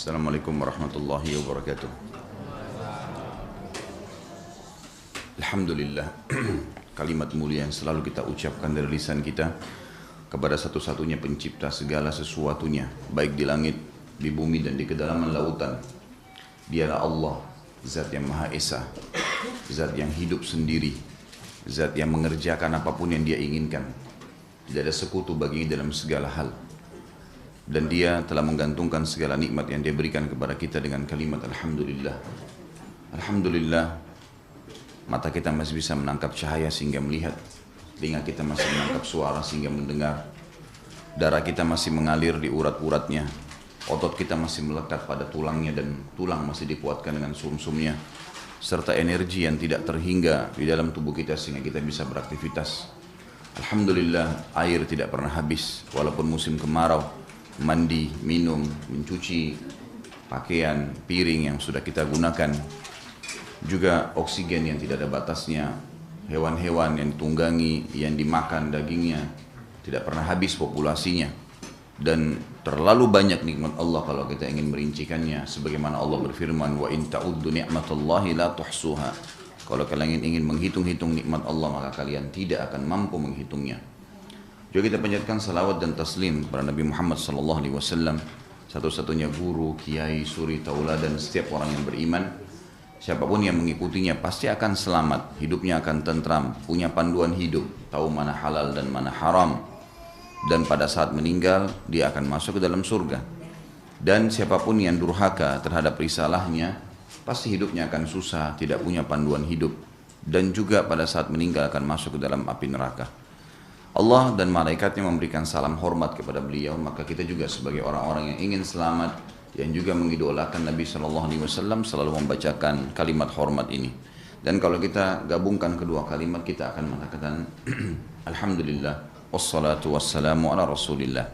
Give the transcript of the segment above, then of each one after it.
Assalamualaikum warahmatullahi wabarakatuh. Alhamdulillah, kalimat mulia yang selalu kita ucapkan dari lisan kita kepada satu-satunya pencipta segala sesuatunya, baik di langit, di bumi dan di kedalaman lautan. Dialah Allah, Zat yang Maha Esa, Zat yang hidup sendiri, Zat yang mengerjakan apapun yang Dia inginkan. Tidak ada sekutu baginya dalam segala hal. Dan Dia telah menggantungkan segala nikmat yang Dia berikan kepada kita dengan kalimat Alhamdulillah. Alhamdulillah, mata kita masih bisa menangkap cahaya sehingga melihat, telinga kita masih menangkap suara sehingga mendengar, darah kita masih mengalir di urat-uratnya, otot kita masih melekat pada tulangnya dan tulang masih dikuatkan dengan sumsumnya, serta energi yang tidak terhingga di dalam tubuh kita sehingga kita bisa beraktivitas. Alhamdulillah, air tidak pernah habis walaupun musim kemarau. Mandi, minum, mencuci pakaian, piring yang sudah kita gunakan, juga oksigen yang tidak ada batasnya, hewan-hewan yang ditunggangi, yang dimakan dagingnya, tidak pernah habis populasinya. Dan terlalu banyak nikmat Allah kalau kita ingin merincikannya, sebagaimana Allah berfirman, wa in ta'uddu ni'matallahi la tuhsuha. Kalau kalian ingin menghitung-hitung nikmat Allah, maka kalian tidak akan mampu menghitungnya. Juga kita panjatkan salawat dan taslim kepada Nabi Muhammad SAW, satu-satunya guru, kiai, suri, tauladan setiap orang yang beriman. Siapapun yang mengikutinya pasti akan selamat, hidupnya akan tentram, punya panduan hidup, tahu mana halal dan mana haram. Dan pada saat meninggal, dia akan masuk ke dalam surga. Dan siapapun yang durhaka terhadap risalahnya, pasti hidupnya akan susah, tidak punya panduan hidup. Dan juga pada saat meninggal akan masuk ke dalam api neraka. Allah dan malaikatnya memberikan salam hormat kepada beliau, maka kita juga sebagai orang-orang yang ingin selamat, yang juga mengidolakan Nabi SAW selalu membacakan kalimat hormat ini. Dan kalau kita gabungkan kedua kalimat, kita akan mengatakan Alhamdulillah, wassalatu wassalamu ala rasulillah.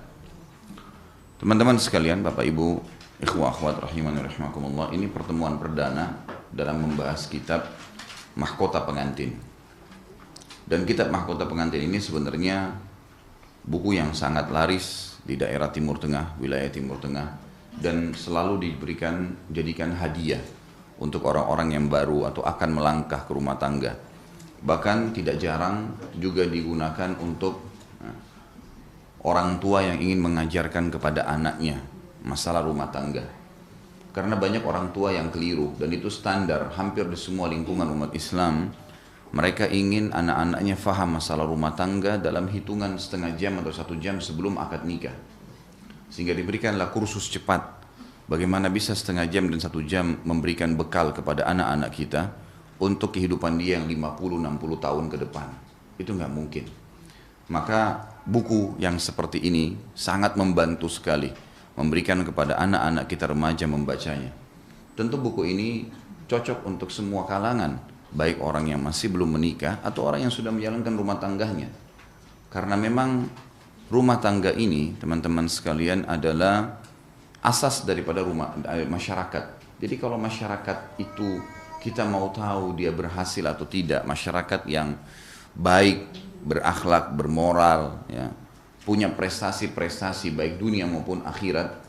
Teman-teman sekalian, Bapak Ibu, ikhwah akhwat rahimani rahimakumullah, ini pertemuan perdana dalam membahas kitab Mahkota Pengantin. Dan kitab Mahkota Pengantin ini sebenarnya buku yang sangat laris di daerah Timur Tengah, wilayah Timur Tengah, dan selalu jadikan hadiah untuk orang-orang yang baru atau akan melangkah ke rumah tangga. Bahkan tidak jarang juga digunakan untuk orang tua yang ingin mengajarkan kepada anaknya masalah rumah tangga. Karena banyak orang tua yang keliru, dan itu standar hampir di semua lingkungan umat Islam. Mereka ingin anak-anaknya faham masalah rumah tangga dalam hitungan setengah jam atau 1 jam sebelum akad nikah. Sehingga diberikanlah kursus cepat. Bagaimana bisa setengah jam dan 1 jam memberikan bekal kepada anak-anak kita untuk kehidupan dia yang 50-60 tahun ke depan. Itu nggak mungkin. Maka buku yang seperti ini sangat membantu sekali memberikan kepada anak-anak kita remaja membacanya. Tentu buku ini cocok untuk semua kalangan, baik orang yang masih belum menikah atau orang yang sudah menjalankan rumah tangganya. Karena memang rumah tangga ini, teman-teman sekalian, adalah asas daripada masyarakat. Jadi kalau masyarakat itu kita mau tahu dia berhasil atau tidak, masyarakat yang baik, berakhlak, bermoral, ya, punya prestasi-prestasi baik dunia maupun akhirat,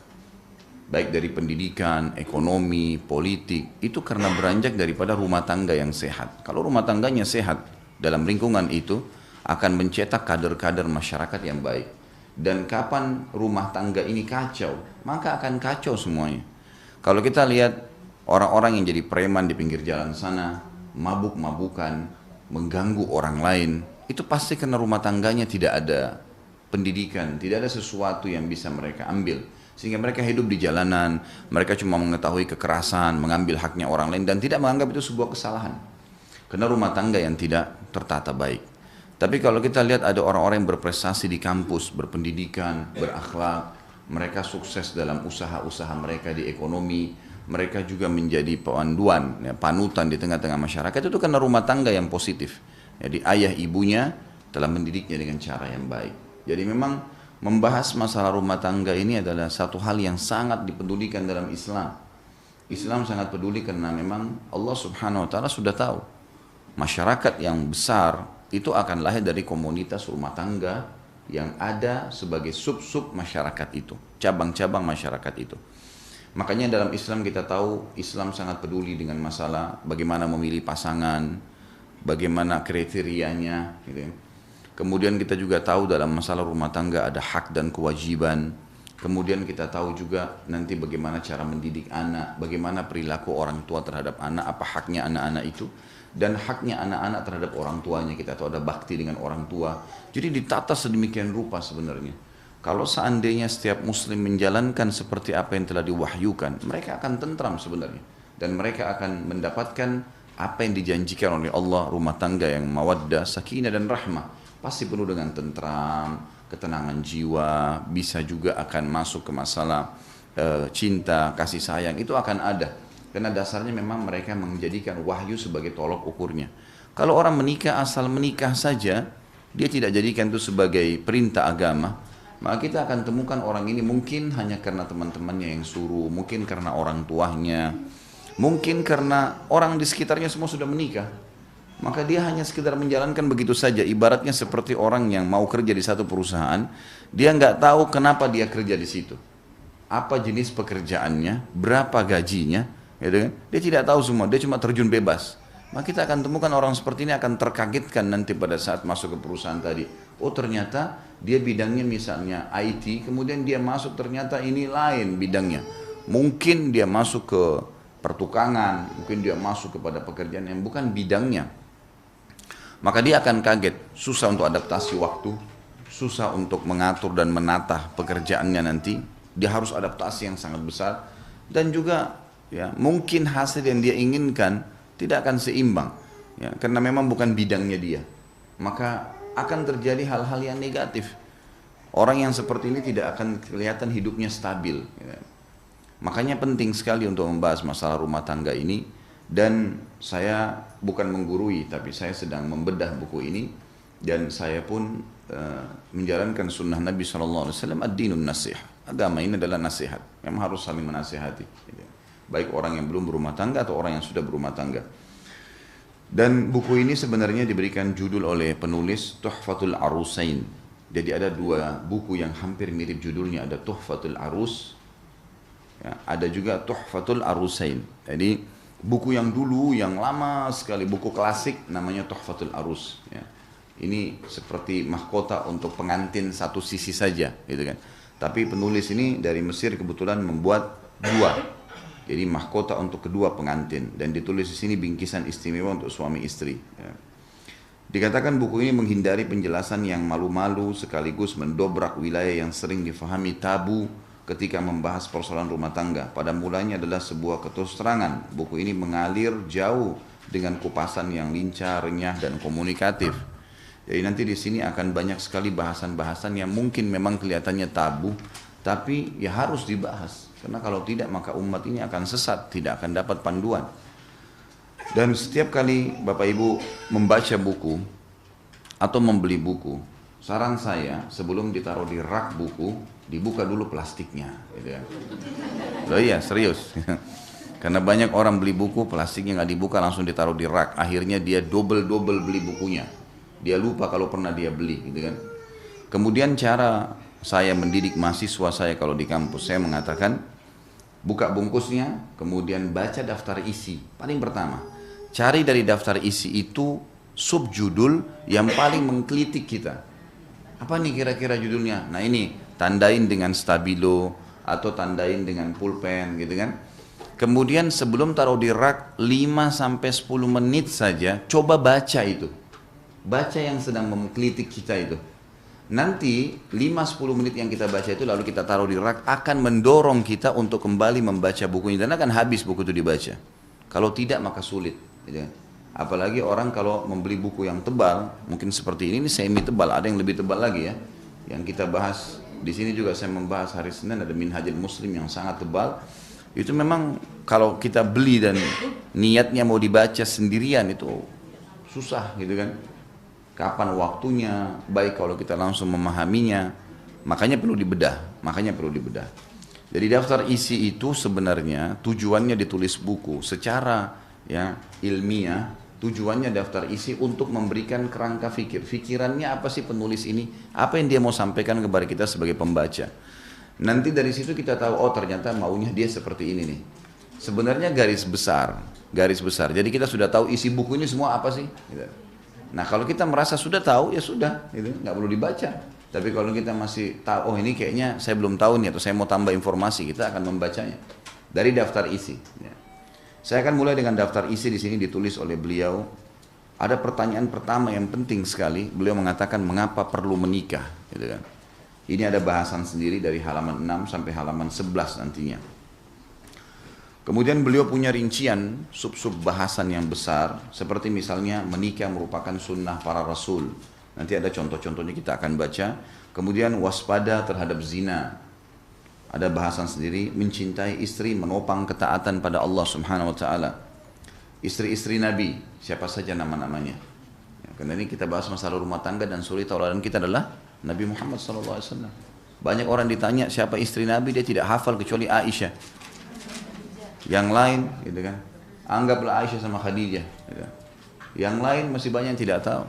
baik dari pendidikan, ekonomi, politik, itu karena beranjak daripada rumah tangga yang sehat. Kalau rumah tangganya sehat, dalam lingkungan itu akan mencetak kader-kader masyarakat yang baik. Dan kapan rumah tangga ini kacau, maka akan kacau semuanya. Kalau kita lihat orang-orang yang jadi preman di pinggir jalan sana, mabuk-mabukan, mengganggu orang lain, itu pasti karena rumah tangganya tidak ada pendidikan, tidak ada sesuatu yang bisa mereka ambil. Sehingga mereka hidup di jalanan, mereka cuma mengetahui kekerasan, mengambil haknya orang lain, dan tidak menganggap itu sebuah kesalahan. Karena rumah tangga yang tidak tertata baik. Tapi kalau kita lihat ada orang-orang yang berprestasi di kampus, berpendidikan, berakhlak, mereka sukses dalam usaha-usaha mereka di ekonomi, mereka juga menjadi panduan, ya, panutan di tengah-tengah masyarakat, itu karena rumah tangga yang positif. Jadi ayah ibunya telah mendidiknya dengan cara yang baik. Jadi memang membahas masalah rumah tangga ini adalah satu hal yang sangat dipedulikan dalam Islam. Islam sangat peduli karena memang Allah Subhanahu wa taala sudah tahu masyarakat yang besar itu akan lahir dari komunitas rumah tangga yang ada sebagai sub-sub masyarakat itu, cabang-cabang masyarakat itu. Makanya dalam Islam kita tahu Islam sangat peduli dengan masalah bagaimana memilih pasangan, bagaimana kriterianya, gitu ya. Kemudian kita juga tahu dalam masalah rumah tangga ada hak dan kewajiban. Kemudian kita tahu juga nanti bagaimana cara mendidik anak, bagaimana perilaku orang tua terhadap anak, apa haknya anak-anak itu, dan haknya anak-anak terhadap orang tuanya. Kita tahu ada bakti dengan orang tua. Jadi ditata sedemikian rupa sebenarnya. Kalau seandainya setiap muslim menjalankan seperti apa yang telah diwahyukan, mereka akan tentram sebenarnya. Dan mereka akan mendapatkan apa yang dijanjikan oleh Allah, rumah tangga yang mawaddah, sakinah dan rahmah. Pasti penuh dengan tentram, ketenangan jiwa, bisa juga akan masuk ke masalah cinta, kasih sayang, itu akan ada. Karena dasarnya memang mereka menjadikan wahyu sebagai tolok ukurnya. Kalau orang menikah asal menikah saja, dia tidak jadikan itu sebagai perintah agama, maka kita akan temukan orang ini mungkin hanya karena teman-temannya yang suruh, mungkin karena orang tuanya, mungkin karena orang di sekitarnya semua sudah menikah. Maka dia hanya sekedar menjalankan begitu saja. Ibaratnya seperti orang yang mau kerja di satu perusahaan, dia nggak tahu kenapa dia kerja di situ, apa jenis pekerjaannya, berapa gajinya, gitu kan? Dia tidak tahu semua, dia cuma terjun bebas. Maka kita akan temukan orang seperti ini akan terkagetkan nanti pada saat masuk ke perusahaan tadi. Oh ternyata dia bidangnya misalnya IT, kemudian dia masuk ternyata ini lain bidangnya. Mungkin dia masuk ke pertukangan, mungkin dia masuk kepada pekerjaan yang bukan bidangnya. Maka dia akan kaget, susah untuk adaptasi waktu, susah untuk mengatur dan menata pekerjaannya nanti. Dia harus adaptasi yang sangat besar. Dan juga ya mungkin hasil yang dia inginkan tidak akan seimbang, ya, karena memang bukan bidangnya dia. Maka akan terjadi hal-hal yang negatif. Orang yang seperti ini tidak akan kelihatan hidupnya stabil, ya. Makanya penting sekali untuk membahas masalah rumah tangga ini. Dan saya bukan menggurui, tapi saya sedang membedah buku ini. Dan saya pun menjalankan sunnah Nabi SAW, ad-dinun nasihah. Agama ini adalah nasihat, memang harus saling menasihati, gitu. Baik orang yang belum berumah tangga atau orang yang sudah berumah tangga. Dan buku ini sebenarnya diberikan judul oleh penulis Tuhfatul Arusain. Jadi ada dua buku yang hampir mirip judulnya, ada Tuhfatul Arus, ya, ada juga Tuhfatul Arusain. Jadi buku yang dulu yang lama sekali, buku klasik namanya Tuhfatul Arus, ya. Ini seperti mahkota untuk pengantin satu sisi saja, gitu kan. Tapi penulis ini dari Mesir kebetulan membuat dua. Jadi mahkota untuk kedua pengantin, dan ditulis di sini bingkisan istimewa untuk suami istri, ya. Dikatakan buku ini menghindari penjelasan yang malu-malu sekaligus mendobrak wilayah yang sering difahami tabu ketika membahas persoalan rumah tangga. Pada mulanya adalah sebuah keterus terangan. Buku ini mengalir jauh dengan kupasan yang lincah, renyah dan komunikatif. Jadi nanti di sini akan banyak sekali bahasan-bahasan yang mungkin memang kelihatannya tabu, tapi ya harus dibahas. Karena kalau tidak maka umat ini akan sesat, tidak akan dapat panduan. Dan setiap kali Bapak Ibu membaca buku atau membeli buku, saran saya sebelum ditaruh di rak buku, dibuka dulu plastiknya, gitu ya. Loh iya, serius. Karena banyak orang beli buku, plastiknya nggak dibuka, langsung ditaruh di rak. Akhirnya dia double beli bukunya. Dia lupa kalau pernah dia beli, gitu kan. Kemudian cara saya mendidik mahasiswa saya kalau di kampus, saya mengatakan buka bungkusnya, kemudian baca daftar isi. Paling pertama, cari dari daftar isi itu subjudul yang paling menggelitik kita. Apa nih kira-kira judulnya? Nah ini, tandain dengan stabilo atau tandain dengan pulpen, gitu kan. Kemudian sebelum taruh di rak 5-10 menit saja, coba baca itu. Baca yang sedang menggelitik kita itu. Nanti 5-10 menit yang kita baca itu lalu kita taruh di rak akan mendorong kita untuk kembali membaca bukunya, dan akan habis buku itu dibaca. Kalau tidak maka sulit, gitu. Apalagi orang kalau membeli buku yang tebal, mungkin seperti ini semi tebal, ada yang lebih tebal lagi ya. Yang kita bahas di sini juga saya membahas hari Senin ada Minhajul Muslim yang sangat tebal. Itu memang kalau kita beli dan niatnya mau dibaca sendirian itu susah, gitu kan. Kapan waktunya, baik kalau kita langsung memahaminya, makanya perlu dibedah, Jadi daftar isi itu sebenarnya tujuannya ditulis buku secara ya ilmiah, tujuannya daftar isi untuk memberikan kerangka fikir. Fikirannya apa sih penulis ini? Apa yang dia mau sampaikan kepada kita sebagai pembaca? Nanti dari situ kita tahu, oh ternyata maunya dia seperti ini nih. Sebenarnya garis besar, garis besar. Jadi kita sudah tahu isi buku ini semua apa sih. Gitu. Nah kalau kita merasa sudah tahu, ya sudah, gitu. Nggak perlu dibaca. Tapi kalau kita masih tahu, oh ini kayaknya saya belum tahu nih, atau saya mau tambah informasi, kita akan membacanya dari daftar isi. Ya. Saya akan mulai dengan daftar isi. Di sini ditulis oleh beliau. Ada pertanyaan pertama yang penting sekali. Beliau mengatakan mengapa perlu menikah, gitu kan. Ini ada bahasan sendiri dari halaman 6 sampai halaman 11 nantinya. Kemudian beliau punya rincian sub-sub bahasan yang besar, seperti misalnya menikah merupakan sunnah para rasul. Nanti ada contoh-contohnya kita akan baca. Kemudian waspada terhadap zina. Ada bahasan sendiri, mencintai istri, menopang ketaatan pada Allah Subhanahu wa taala. Istri-istri Nabi, siapa saja nama-namanya. Ya, karena ini kita bahas masalah rumah tangga dan suri tauladan kita adalah Nabi Muhammad SAW. Banyak orang ditanya siapa istri Nabi, dia tidak hafal kecuali Aisyah. Yang lain, gitu kan? Anggaplah Aisyah sama Khadijah. Gitu. Yang lain masih banyak yang tidak tahu.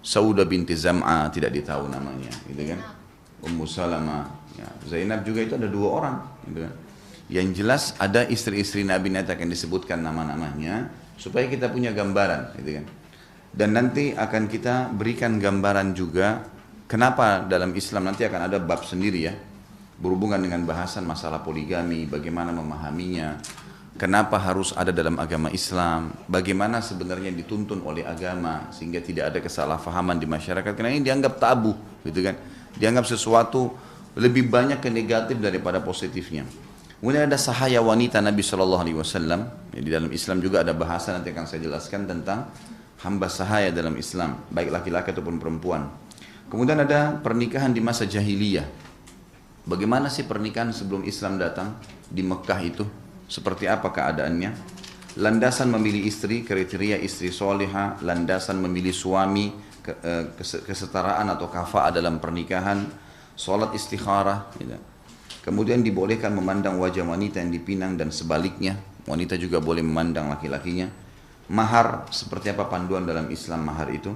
Saudah binti Zam'a tidak ditahu namanya, gitu kan? Ummu Salamah, ya. Zainab juga itu ada 2 orang, gitu kan? Yang jelas ada istri-istri Nabi nanti akan disebutkan nama-namanya supaya kita punya gambaran, gitu kan? Dan nanti akan kita berikan gambaran juga. Kenapa dalam Islam nanti akan ada bab sendiri ya, berhubungan dengan bahasan masalah poligami, bagaimana memahaminya, kenapa harus ada dalam agama Islam, bagaimana sebenarnya dituntun oleh agama sehingga tidak ada kesalahpahaman di masyarakat, karena ini dianggap tabu, gitu kan, dianggap sesuatu lebih banyak ke negatif daripada positifnya. Kemudian ada sahaya wanita Nabi SAW. Di dalam Islam juga ada bahasa, nanti akan saya jelaskan tentang hamba sahaya dalam Islam, baik laki-laki ataupun perempuan. Kemudian ada pernikahan di masa jahiliyah. Bagaimana sih pernikahan sebelum Islam datang di Mekah itu? Seperti apa keadaannya? Landasan memilih istri, kriteria istri soleha, landasan memilih suami, kesetaraan atau kafa'ah dalam pernikahan, sholat istikharah. Gitu. Kemudian dibolehkan memandang wajah wanita yang dipinang dan sebaliknya. Wanita juga boleh memandang laki-lakinya. Mahar, seperti apa panduan dalam Islam mahar itu?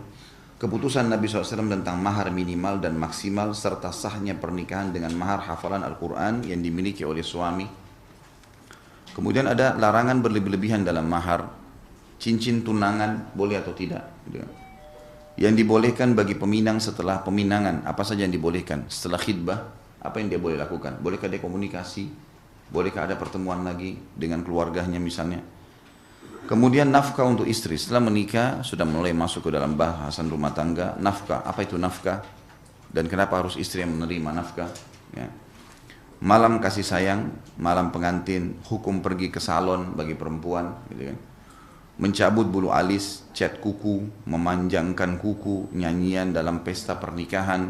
Keputusan Nabi SAW tentang mahar minimal dan maksimal serta sahnya pernikahan dengan mahar hafalan Al-Quran yang dimiliki oleh suami. Kemudian ada larangan berlebih-lebihan dalam mahar, cincin tunangan boleh atau tidak. Yang dibolehkan bagi peminang setelah peminangan, apa saja yang dibolehkan. Setelah khidbah, apa yang dia boleh lakukan? Bolehkah dia komunikasi? Bolehkah ada pertemuan lagi dengan keluarganya misalnya? Kemudian nafkah untuk istri. Setelah menikah sudah mulai masuk ke dalam bahasan rumah tangga. Nafkah, apa itu nafkah? Dan kenapa harus istri yang menerima nafkah? Ya. Malam kasih sayang, malam pengantin, hukum pergi ke salon bagi perempuan, gitu kan. Mencabut bulu alis, cat kuku, memanjangkan kuku, nyanyian dalam pesta pernikahan,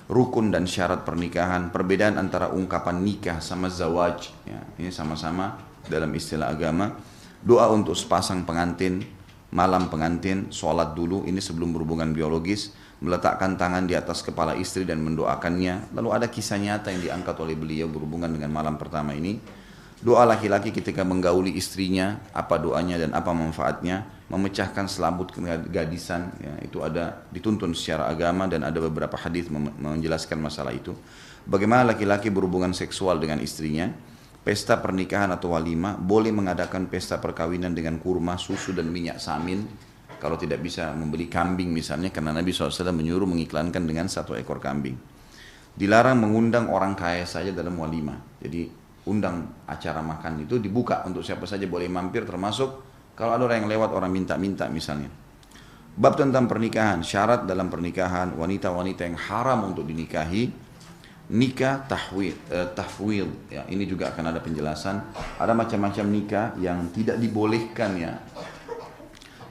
rukun dan syarat pernikahan, perbedaan antara ungkapan nikah sama zawaj. Ya, ini sama-sama dalam istilah agama. Doa untuk sepasang pengantin, malam pengantin, sholat dulu, ini sebelum berhubungan biologis, meletakkan tangan di atas kepala istri dan mendoakannya. Lalu ada kisah nyata yang diangkat oleh beliau berhubungan dengan malam pertama ini. Doa laki-laki ketika menggauli istrinya, apa doanya dan apa manfaatnya, memecahkan selambut kegadisan, ya, itu ada dituntun secara agama dan ada beberapa hadis menjelaskan masalah itu. Bagaimana laki-laki berhubungan seksual dengan istrinya. Pesta pernikahan atau walimah, boleh mengadakan pesta perkawinan dengan kurma, susu dan minyak samin. Kalau tidak bisa membeli kambing misalnya, karena Nabi SAW menyuruh mengiklankan dengan 1 ekor kambing. Dilarang mengundang orang kaya saja dalam walimah. Jadi undang acara makan itu dibuka untuk siapa saja boleh mampir, termasuk kalau ada orang yang lewat, orang minta-minta misalnya. Bab tentang pernikahan, syarat dalam pernikahan, wanita-wanita yang haram untuk dinikahi. Nikah tahwil, ya, ini juga akan ada penjelasan. Ada macam-macam nikah yang tidak dibolehkan, ya.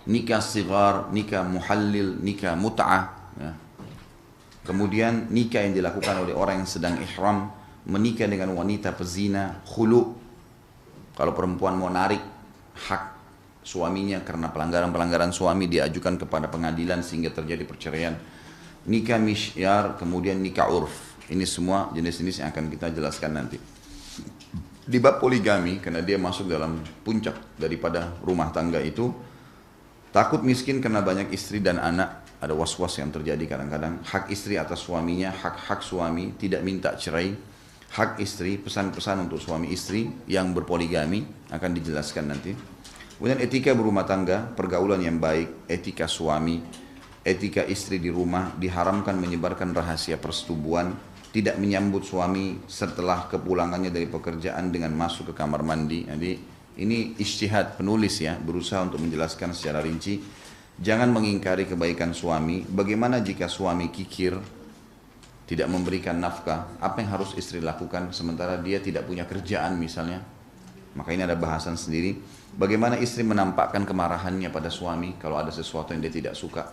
Nikah sigar, nikah muhallil, nikah mut'ah, ya. Kemudian nikah yang dilakukan oleh orang yang sedang ihram, menikah dengan wanita pezina, khulu. Kalau perempuan mau narik hak suaminya karena pelanggaran-pelanggaran suami, diajukan kepada pengadilan sehingga terjadi perceraian. Nikah misyar, kemudian nikah urf. Ini semua jenis-jenis yang akan kita jelaskan nanti. Di bab poligami, karena dia masuk dalam puncak daripada rumah tangga itu, takut miskin karena banyak istri dan anak, ada was-was yang terjadi kadang-kadang. Hak istri atas suaminya, hak-hak suami, tidak minta cerai. hak istri, pesan-pesan untuk suami istri yang berpoligami akan dijelaskan nanti. Kemudian etika berumah tangga, pergaulan yang baik, etika suami, etika istri di rumah, diharamkan menyebarkan rahasia persetubuhan, tidak menyambut suami setelah kepulangannya dari pekerjaan dengan masuk ke kamar mandi. Jadi ini ijtihad penulis ya, berusaha untuk menjelaskan secara rinci. Jangan mengingkari kebaikan suami. Bagaimana jika suami kikir, tidak memberikan nafkah? Apa yang harus istri lakukan sementara dia tidak punya kerjaan misalnya? Maka ini ada bahasan sendiri. Bagaimana istri menampakkan kemarahannya pada suami kalau ada sesuatu yang dia tidak suka?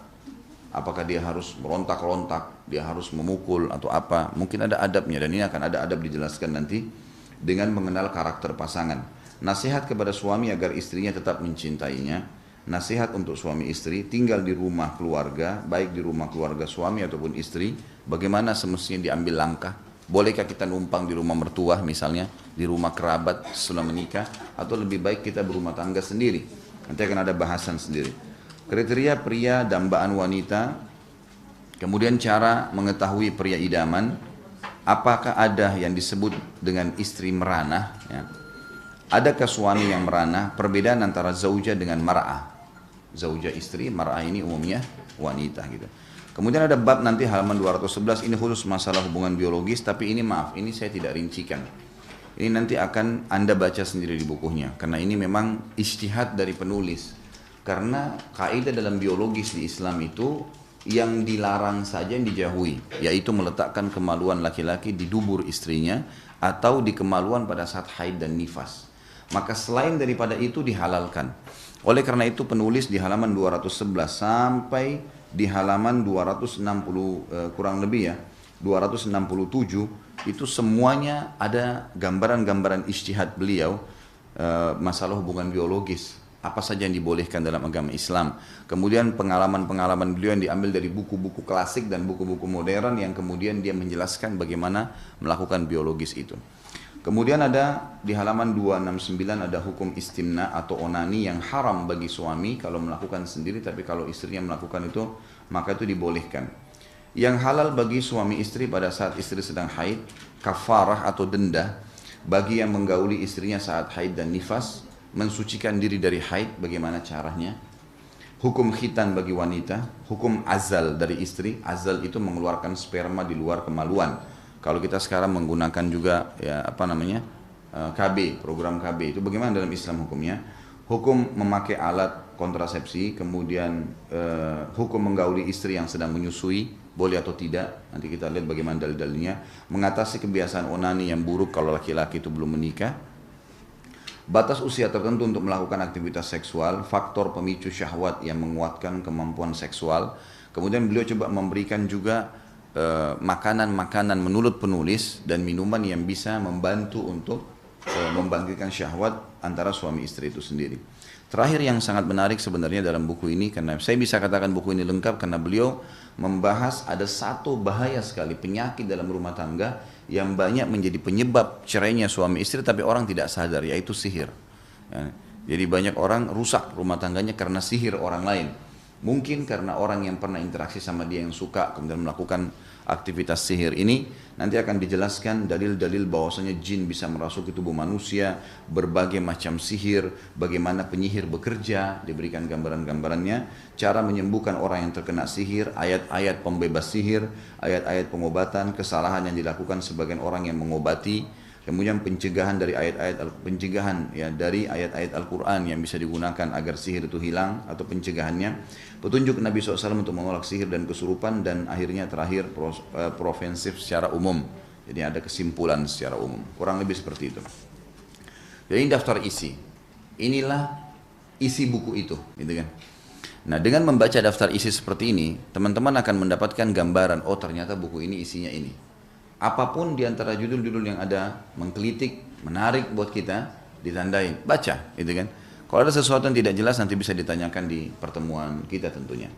Apakah dia harus merontak-rontak, dia harus memukul atau apa? Mungkin ada adabnya, dan ini akan ada adab dijelaskan nanti dengan mengenal karakter pasangan. Nasihat kepada suami agar istrinya tetap mencintainya. Nasihat untuk suami istri tinggal di rumah keluarga, baik di rumah keluarga suami ataupun istri, bagaimana semestinya diambil langkah. Bolehkah kita numpang di rumah mertua misalnya, di rumah kerabat setelah menikah, atau lebih baik kita berumah tangga sendiri. Nanti akan ada bahasan sendiri. Kriteria pria dambaan wanita, kemudian cara mengetahui pria idaman, apakah ada yang disebut dengan istri meranah, ya. Adakah suami yang meranah? Perbedaan antara zaujah dengan mar'ah. Zaujah istri, mar'ah ini umumnya wanita gitu. Kemudian ada bab nanti halaman 211, ini khusus masalah hubungan biologis, tapi ini maaf, ini saya tidak rincikan. Ini nanti akan Anda baca sendiri di bukunya, karena ini memang ijtihad dari penulis. Karena kaidah dalam biologis di Islam itu yang dilarang saja yang dijauhi, yaitu meletakkan kemaluan laki-laki di dubur istrinya atau di kemaluan pada saat haid dan nifas. Maka selain daripada itu dihalalkan. Oleh karena itu penulis di halaman 211 sampai di halaman 260 kurang lebih ya 267 itu semuanya ada gambaran-gambaran ijtihad beliau masalah hubungan biologis. Apa saja yang dibolehkan dalam agama Islam. Kemudian pengalaman-pengalaman beliau yang diambil dari buku-buku klasik dan buku-buku modern yang kemudian dia menjelaskan bagaimana melakukan biologis itu. Kemudian ada di halaman 269 ada hukum istimna atau onani yang haram bagi suami kalau melakukan sendiri, tapi kalau istrinya melakukan itu maka itu dibolehkan. Yang halal bagi suami istri pada saat istri sedang haid, kafarah atau denda bagi yang menggauli istrinya saat haid dan nifas, mensucikan diri dari haid, bagaimana caranya? Hukum khitan bagi wanita, hukum azal dari istri, azal itu mengeluarkan sperma di luar kemaluan. Kalau kita sekarang menggunakan juga ya KB, program KB itu bagaimana dalam Islam hukumnya? Hukum memakai alat kontrasepsi, kemudian hukum menggauli istri yang sedang menyusui, boleh atau tidak? Nanti kita lihat bagaimana dalil-dalilnya. Mengatasi kebiasaan onani yang buruk kalau laki-laki itu belum menikah. Batas usia tertentu untuk melakukan aktivitas seksual, faktor pemicu syahwat yang menguatkan kemampuan seksual. Kemudian beliau coba memberikan juga makanan-makanan menurut penulis dan minuman yang bisa membantu untuk membangkitkan syahwat antara suami istri itu sendiri. Terakhir yang sangat menarik sebenarnya dalam buku ini, karena saya bisa katakan buku ini lengkap karena beliau membahas ada satu bahaya sekali penyakit dalam rumah tangga yang banyak menjadi penyebab cerainya suami istri tapi orang tidak sadar, yaitu sihir. Ya, jadi banyak orang rusak rumah tangganya karena sihir orang lain. Mungkin karena orang yang pernah interaksi sama dia yang suka kemudian melakukan aktivitas sihir ini. Nanti akan dijelaskan dalil-dalil bahwasanya jin bisa merasuki tubuh manusia, berbagai macam sihir, bagaimana penyihir bekerja, diberikan gambaran-gambarannya, cara menyembuhkan orang yang terkena sihir, ayat-ayat pembebas sihir, ayat-ayat pengobatan, kesalahan yang dilakukan sebagian orang yang mengobati. Kemudian pencegahan dari ayat-ayat Al-Quran yang bisa digunakan agar sihir itu hilang atau pencegahannya. Petunjuk Nabi SAW untuk menolak sihir dan kesurupan, dan akhirnya terakhir preventif secara umum. Jadi ada kesimpulan secara umum. Kurang lebih seperti itu. Jadi ini daftar isi. Inilah isi buku itu, gitu kan. Nah, dengan membaca daftar isi seperti ini, teman-teman akan mendapatkan gambaran, oh ternyata buku ini isinya ini. Apapun di antara judul-judul yang ada menggelitik, menarik buat kita, ditandai, baca, gitu kan. Kalau ada sesuatu yang tidak jelas nanti bisa ditanyakan di pertemuan kita tentunya.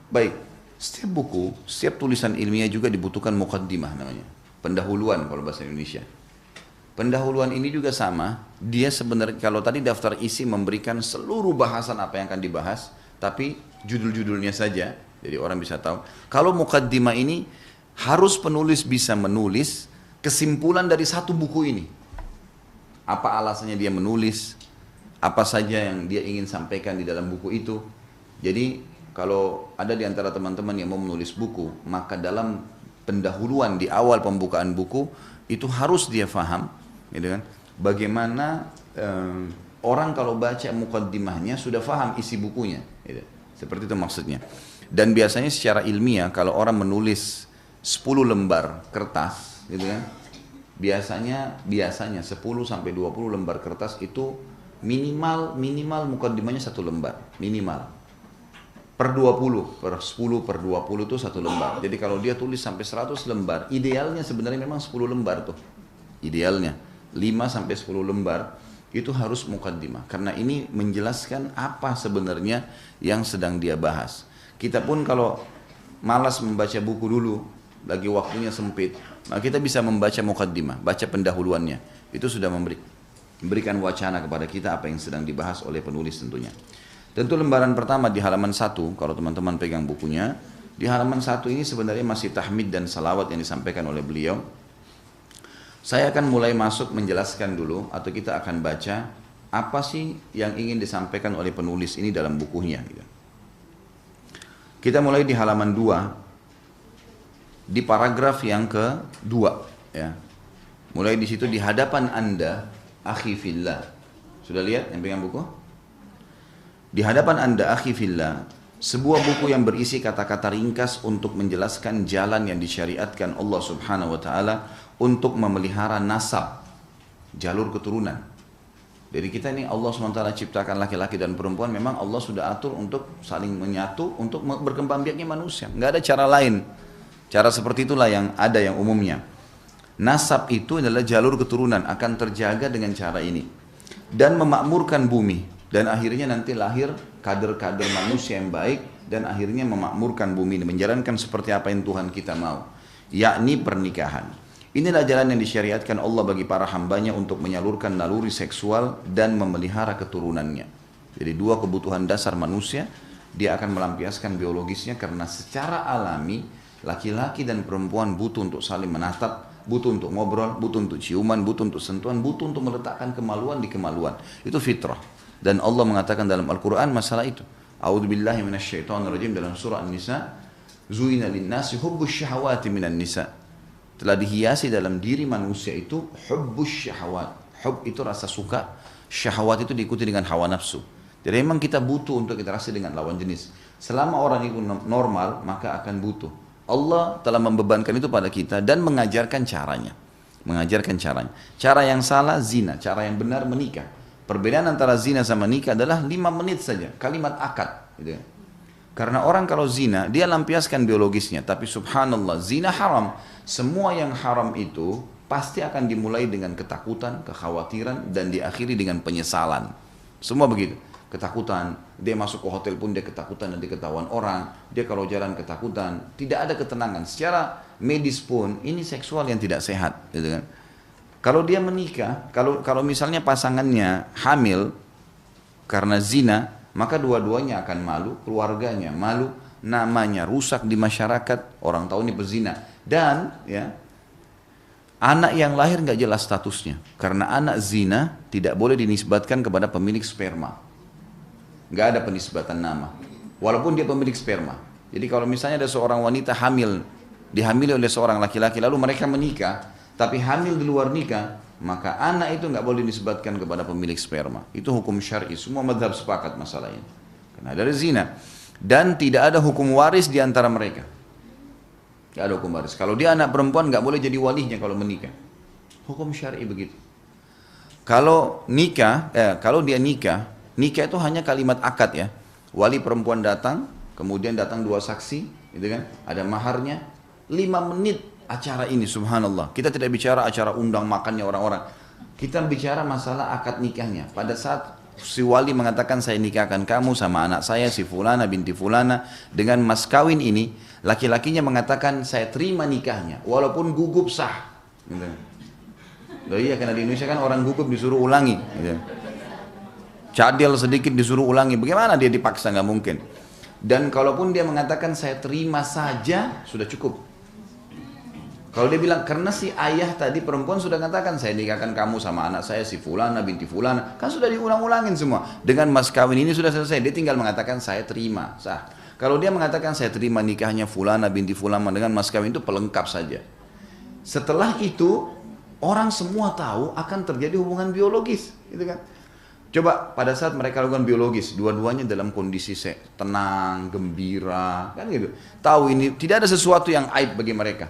Baik, setiap buku, setiap tulisan ilmiah juga dibutuhkan muqaddimah namanya, pendahuluan kalau bahasa Indonesia. Pendahuluan ini juga sama, dia sebenarnya kalau tadi daftar isi memberikan seluruh bahasan apa yang akan dibahas, tapi judul-judulnya saja, jadi orang bisa tahu. Kalau muqaddimah ini harus penulis bisa menulis kesimpulan dari satu buku ini. Apa alasannya dia menulis, apa saja yang dia ingin sampaikan di dalam buku itu. Jadi kalau ada di antara teman-teman yang mau menulis buku, maka dalam pendahuluan di awal pembukaan buku itu harus dia faham, gitu kan? Bagaimana orang kalau baca mukaddimahnya sudah faham isi bukunya, gitu. Seperti itu maksudnya. Dan biasanya secara ilmiah kalau orang menulis 10 lembar kertas, gitu kan? Biasanya 10 sampai 20 lembar kertas itu minimal mukaddimahnya 1 lembar, minimal. Per 20, per 10, per 20 itu 1 lembar. Jadi kalau dia tulis sampai 100 lembar, idealnya sebenarnya memang 10 lembar tuh. Idealnya 5 sampai 10 lembar itu harus mukaddimah. Karena ini menjelaskan apa sebenarnya yang sedang dia bahas. Kita pun kalau malas membaca buku dulu, lagi waktunya sempit, maka kita bisa membaca mukaddimah, baca pendahuluannya. Itu sudah memberikan wacana kepada kita apa yang sedang dibahas oleh penulis tentunya. Tentu lembaran pertama di halaman 1, kalau teman-teman pegang bukunya, di halaman 1 ini sebenarnya masih tahmid dan salawat yang disampaikan oleh beliau. Saya akan mulai masuk menjelaskan dulu, atau kita akan baca apa sih yang ingin disampaikan oleh penulis ini dalam bukunya. Kita mulai di halaman 2, di paragraf yang kedua, ya. Mulai di situ, di hadapan Anda, akhi fillah. Sudah lihat yang pegang buku? Di hadapan Anda, akhi fillah, sebuah buku yang berisi kata-kata ringkas untuk menjelaskan jalan yang disyariatkan Allah Subhanahu wa taala untuk memelihara nasab, jalur keturunan. Jadi kita ini Allah SWT ciptakan laki-laki dan perempuan, memang Allah sudah atur untuk saling menyatu, untuk berkembang biaknya manusia. Nggak ada cara lain. Cara seperti itulah yang ada yang umumnya. Nasab itu adalah jalur keturunan, akan terjaga dengan cara ini. Dan memakmurkan bumi. Dan akhirnya nanti lahir kader-kader manusia yang baik, dan akhirnya memakmurkan bumi ini, menjalankan seperti apa yang Tuhan kita mau, yakni pernikahan. Inilah jalan yang disyariatkan Allah bagi para hambanya untuk menyalurkan naluri seksual dan memelihara keturunannya. Jadi 2 kebutuhan dasar manusia, dia akan melampiaskan biologisnya, karena secara alami laki-laki dan perempuan butuh untuk saling menatap, butuh untuk ngobrol, butuh untuk ciuman, butuh untuk sentuhan, butuh untuk meletakkan kemaluan di kemaluan. Itu fitrah. Dan Allah mengatakan dalam Al-Quran masalah itu. A'udzubillahi minasyaitonirrajim, dalam surah An-Nisa, Zuina linnasi hubbus syahawati minan nisa. Telah dihiasi dalam diri manusia itu hubbus syahawat. Hub itu rasa suka, syahwat itu diikuti dengan hawa nafsu. Jadi memang kita butuh untuk interaksi dengan lawan jenis. Selama orang itu normal, maka akan butuh. Allah telah membebankan itu pada kita dan mengajarkan caranya. Cara yang salah zina, cara yang benar menikah. Perbedaan antara zina sama nikah adalah 5 menit saja, kalimat akad. Gitu. Karena orang kalau zina, dia lampiaskan biologisnya. Tapi subhanallah, zina haram. Semua yang haram itu pasti akan dimulai dengan ketakutan, kekhawatiran, dan diakhiri dengan penyesalan. Semua begitu. Ketakutan, dia masuk ke hotel pun dia ketakutan dan diketahuan orang, dia kalau jalan ketakutan, tidak ada ketenangan. Secara medis pun ini seksual yang tidak sehat, gitu kan. Kalau dia menikah, kalau misalnya pasangannya hamil karena zina, maka dua-duanya akan malu, keluarganya malu, namanya rusak di masyarakat, orang tahu ini pezina. Dan ya, anak yang lahir nggak jelas statusnya, karena anak zina tidak boleh dinisbatkan kepada pemilik sperma. Nggak ada penisbatan nama, walaupun dia pemilik sperma. Jadi kalau misalnya ada seorang wanita dihamili oleh seorang laki-laki, lalu mereka menikah, tapi hamil di luar nikah, maka anak itu nggak boleh dinisbatkan kepada pemilik sperma. Itu hukum syar'i, semua mazhab sepakat masalah ini. Karena dari zina. Dan tidak ada hukum waris di antara mereka. Nggak ada hukum waris. Kalau dia anak perempuan nggak boleh jadi walinya kalau menikah. Hukum syar'i begitu. Kalau dia nikah itu hanya kalimat akad ya. Wali perempuan datang, kemudian datang 2 saksi, gitu kan? Ada maharnya, 5 menit acara ini, subhanallah. Kita tidak bicara acara undang makannya orang-orang. Kita bicara masalah akad nikahnya. Pada saat si wali mengatakan saya nikahkan kamu sama anak saya si fulana binti fulana dengan mas kawin ini, laki-lakinya mengatakan saya terima nikahnya walaupun gugup sah. Gitu. Loh iya, karena di Indonesia kan orang gugup disuruh ulangi. Gitu. Cadel sedikit disuruh ulangi, bagaimana dia dipaksa? Nggak mungkin. Dan kalaupun dia mengatakan saya terima saja, sudah cukup. Kalau dia bilang, karena si ayah tadi perempuan sudah katakan, saya nikahkan kamu sama anak saya si fulana binti fulana, kan sudah diulang-ulangin semua. Dengan mas kawin ini sudah selesai, dia tinggal mengatakan saya terima, sah. Kalau dia mengatakan saya terima nikahnya fulana binti fulana dengan mas kawin itu pelengkap saja. Setelah itu, orang semua tahu akan terjadi hubungan biologis, gitu kan. Coba pada saat mereka lakukan biologis, dua-duanya dalam kondisi tenang, gembira, kan gitu. Tahu ini tidak ada sesuatu yang aib bagi mereka.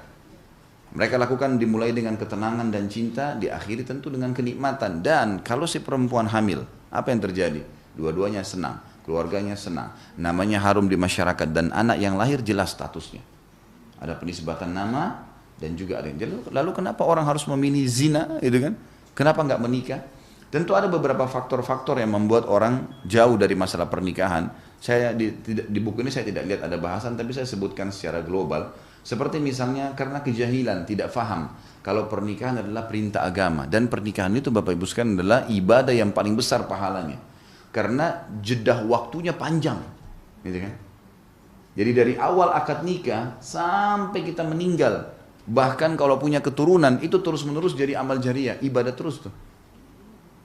Mereka lakukan dimulai dengan ketenangan dan cinta, diakhiri tentu dengan kenikmatan. Dan kalau si perempuan hamil, apa yang terjadi? Dua-duanya senang, keluarganya senang, namanya harum di masyarakat, dan anak yang lahir jelas statusnya. Ada penisbatan nama dan juga ada yang. Lalu kenapa orang harus memilih zina, gitu kan? Kenapa nggak menikah? Tentu ada beberapa faktor-faktor yang membuat orang jauh dari masalah pernikahan. Saya di buku ini saya tidak lihat ada bahasan, tapi saya sebutkan secara global. Seperti misalnya karena kejahilan, tidak faham kalau pernikahan adalah perintah agama. Dan pernikahan itu Bapak Ibu sekalian adalah ibadah yang paling besar pahalanya. Karena jedah waktunya panjang, gitu kan? Jadi dari awal akad nikah sampai kita meninggal, bahkan kalau punya keturunan itu terus menerus jadi amal jariah, ibadah terus tuh.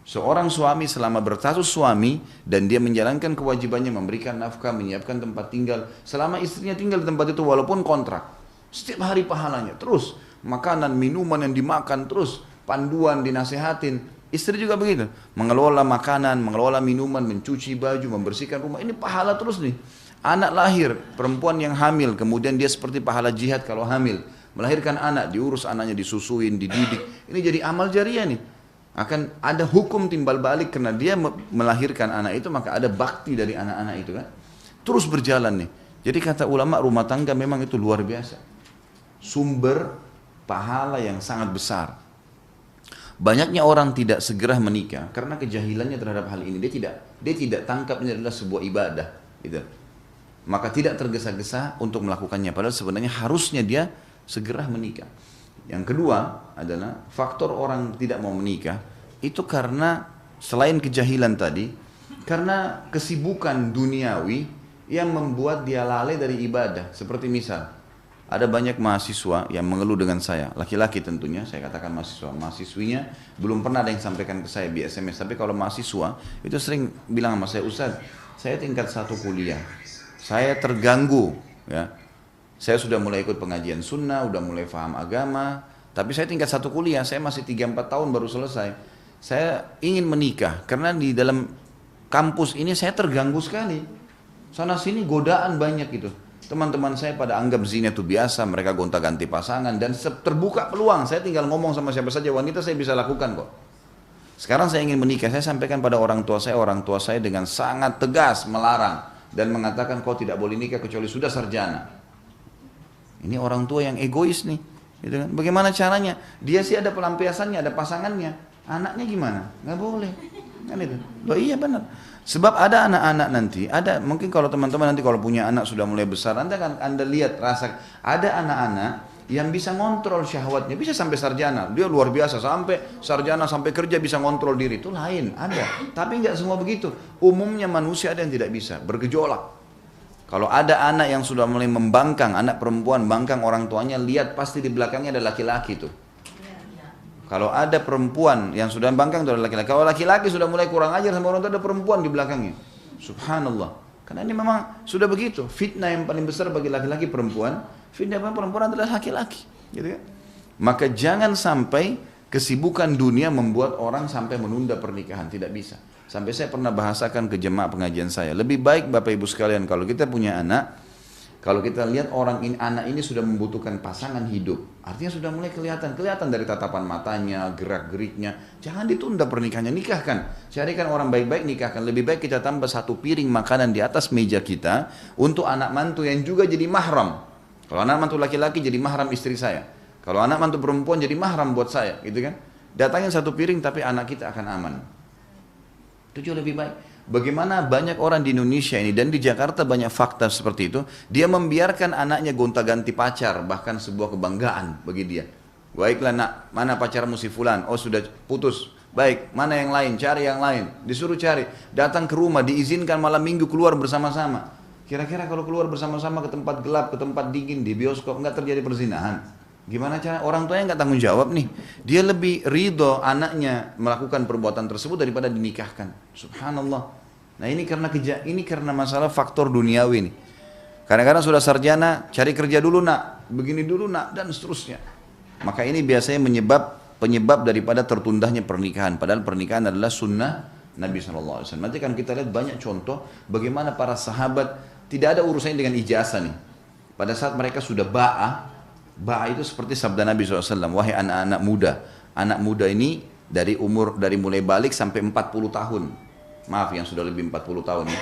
Seorang suami selama berstatus suami dan dia menjalankan kewajibannya memberikan nafkah, menyiapkan tempat tinggal, selama istrinya tinggal di tempat itu walaupun kontrak, setiap hari pahalanya terus, makanan, minuman yang dimakan terus, panduan dinasehatin. Istri juga begitu, mengelola makanan, mengelola minuman, mencuci baju, membersihkan rumah, ini pahala terus nih. Anak lahir, perempuan yang hamil, kemudian dia seperti pahala jihad kalau hamil, melahirkan anak, diurus anaknya, disusuin, dididik, ini jadi amal jariah nih. Akan ada hukum timbal balik karena dia melahirkan anak itu, maka ada bakti dari anak-anak itu kan. Terus berjalan nih. Jadi kata ulama rumah tangga memang itu luar biasa. Sumber pahala yang sangat besar. Banyaknya orang tidak segera menikah karena kejahilannya terhadap hal ini. Dia tidak tangkap ini adalah sebuah ibadah, gitu. Maka tidak tergesa-gesa untuk melakukannya. Padahal sebenarnya harusnya dia segera menikah. Yang kedua adalah faktor orang tidak mau menikah itu karena selain kejahilan tadi, karena kesibukan duniawi yang membuat dia lalai dari ibadah. Seperti misal, ada banyak mahasiswa yang mengeluh dengan saya, laki-laki tentunya, saya katakan mahasiswinya belum pernah ada yang sampaikan ke saya di SMS, tapi kalau mahasiswa itu sering bilang sama saya, Ustaz, saya tingkat 1 kuliah, saya terganggu, ya. Saya sudah mulai ikut pengajian sunnah, udah mulai paham agama, tapi saya tingkat 1 kuliah, saya masih 3-4 tahun baru selesai. Saya ingin menikah, karena di dalam kampus ini saya terganggu sekali. Sana sini godaan banyak gitu. Teman-teman saya pada anggap zina itu biasa, mereka gonta-ganti pasangan, dan terbuka peluang. Saya tinggal ngomong sama siapa saja wanita saya bisa lakukan kok. Sekarang saya ingin menikah, saya sampaikan pada orang tua saya dengan sangat tegas melarang. Dan mengatakan kau tidak boleh nikah kecuali sudah sarjana. Ini orang tua yang egois nih, gitu kan? Bagaimana caranya? Dia sih ada pelampiasannya, ada pasangannya. Anaknya gimana? Nggak boleh, kan itu? Loh iya benar. Sebab ada anak-anak nanti, ada mungkin kalau teman-teman nanti kalau punya anak sudah mulai besar, anda lihat rasa ada anak-anak yang bisa ngontrol syahwatnya, bisa sampai sarjana. Dia luar biasa, sampai sarjana sampai kerja bisa ngontrol diri, itu lain, ada. Tapi nggak semua begitu. Umumnya manusia ada yang tidak bisa, bergejolak. Kalau ada anak yang sudah mulai membangkang, anak perempuan bangkang orang tuanya, lihat pasti di belakangnya ada laki-laki tuh. Kalau ada perempuan yang sudah bangkang itu ada laki-laki. Kalau laki-laki sudah mulai kurang ajar sama orang tua, ada perempuan di belakangnya. Subhanallah. Karena ini memang sudah begitu. Fitnah yang paling besar bagi laki-laki perempuan, fitnah perempuan adalah laki-laki. Gitu kan? Maka jangan sampai kesibukan dunia membuat orang sampai menunda pernikahan. Tidak bisa. Sampai saya pernah bahasakan ke jemaah pengajian saya, lebih baik Bapak Ibu sekalian kalau kita punya anak, kalau kita lihat anak ini sudah membutuhkan pasangan hidup, artinya sudah mulai kelihatan dari tatapan matanya, gerak-geriknya, jangan ditunda pernikahannya, nikahkan, carikan orang baik-baik, nikahkan. Lebih baik kita tambah 1 piring makanan di atas meja kita untuk anak mantu yang juga jadi mahram. Kalau anak mantu laki-laki jadi mahram istri saya, kalau anak mantu perempuan jadi mahram buat saya, gitu kan? Datangin 1 piring tapi anak kita akan aman. Itu jauh lebih baik. Bagaimana banyak orang di Indonesia ini dan di Jakarta banyak fakta seperti itu. Dia membiarkan anaknya gonta-ganti pacar, bahkan sebuah kebanggaan bagi dia. Baiklah nak, mana pacarmu si fulan? Oh sudah putus. Baik, mana yang lain? Cari yang lain. Disuruh cari. Datang ke rumah, diizinkan malam minggu keluar bersama-sama. Kira-kira kalau keluar bersama-sama ke tempat gelap, ke tempat dingin, di bioskop, nggak terjadi perzinahan? Gimana cara orang tuanya nggak tanggung jawab nih? Dia lebih ridho anaknya melakukan perbuatan tersebut daripada dinikahkan. Subhanallah. Nah ini karena masalah faktor duniawi nih. Kadang-kadang sudah sarjana, cari kerja dulu nak, begini dulu nak, dan seterusnya. Maka ini biasanya penyebab daripada tertundahnya pernikahan. Padahal pernikahan adalah sunnah Nabi SAW. Nanti kan kita lihat banyak contoh bagaimana para sahabat tidak ada urusannya dengan ijazah nih. Pada saat mereka sudah ba'ah itu seperti sabda Nabi SAW, wahai anak-anak muda ini dari mulai balik sampai 40 tahun. Maaf yang sudah lebih 40 tahun ya.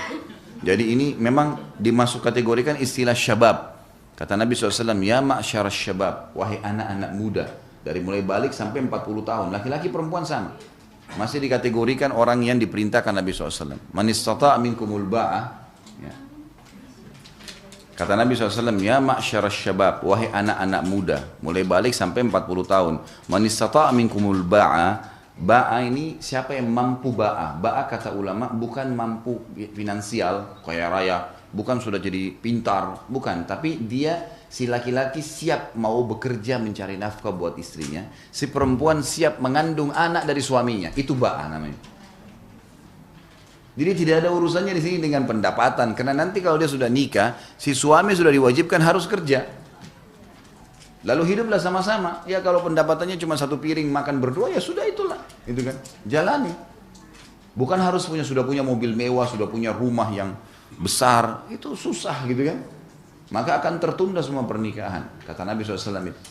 Jadi ini memang dimasuk kategorikan istilah syabab. Kata Nabi SAW, ya ma'syar syabab, wahai anak-anak muda. Dari mulai balik sampai 40 tahun, laki-laki perempuan sama. Masih dikategorikan orang yang diperintahkan Nabi SAW. Man istata'a minkumul ba'ah. Ya. Kata Nabi SAW, ya ma'syar syabab, wahai anak-anak muda. Mulai balik sampai 40 tahun. Man istata'a minkumul ba'ah. Ba'a ini siapa yang mampu ba'a? Ba'a kata ulama bukan mampu finansial, kaya raya, bukan sudah jadi pintar, bukan. Tapi dia si laki-laki siap mau bekerja mencari nafkah buat istrinya. Si perempuan siap mengandung anak dari suaminya. Itu ba'a namanya. Jadi tidak ada urusannya di sini dengan pendapatan. Karena nanti kalau dia sudah nikah, si suami sudah diwajibkan harus kerja. Lalu hiduplah sama-sama. Ya kalau pendapatannya cuma satu piring makan berdua ya sudah itulah, itu kan. Jalani. Bukan harus sudah punya mobil mewah, sudah punya rumah yang besar, itu susah gitu kan. Maka akan tertunda semua pernikahan. Kata Nabi SAW itu.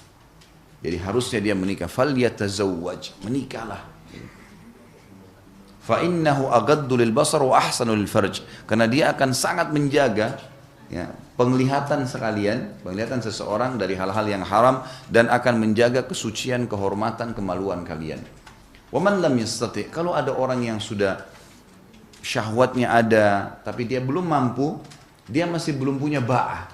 Jadi harusnya dia menikah. Falyatazawwaj, menikahlah. Fa innahu aghaddu lil basar wa ahsanu lil farj. Karena dia akan sangat menjaga ya, penglihatan seseorang dari hal-hal yang haram dan akan menjaga kesucian, kehormatan, kemaluan kalian. Waman lam yastati, kalau ada orang yang sudah syahwatnya ada tapi dia belum mampu, dia masih belum punya ba'ah.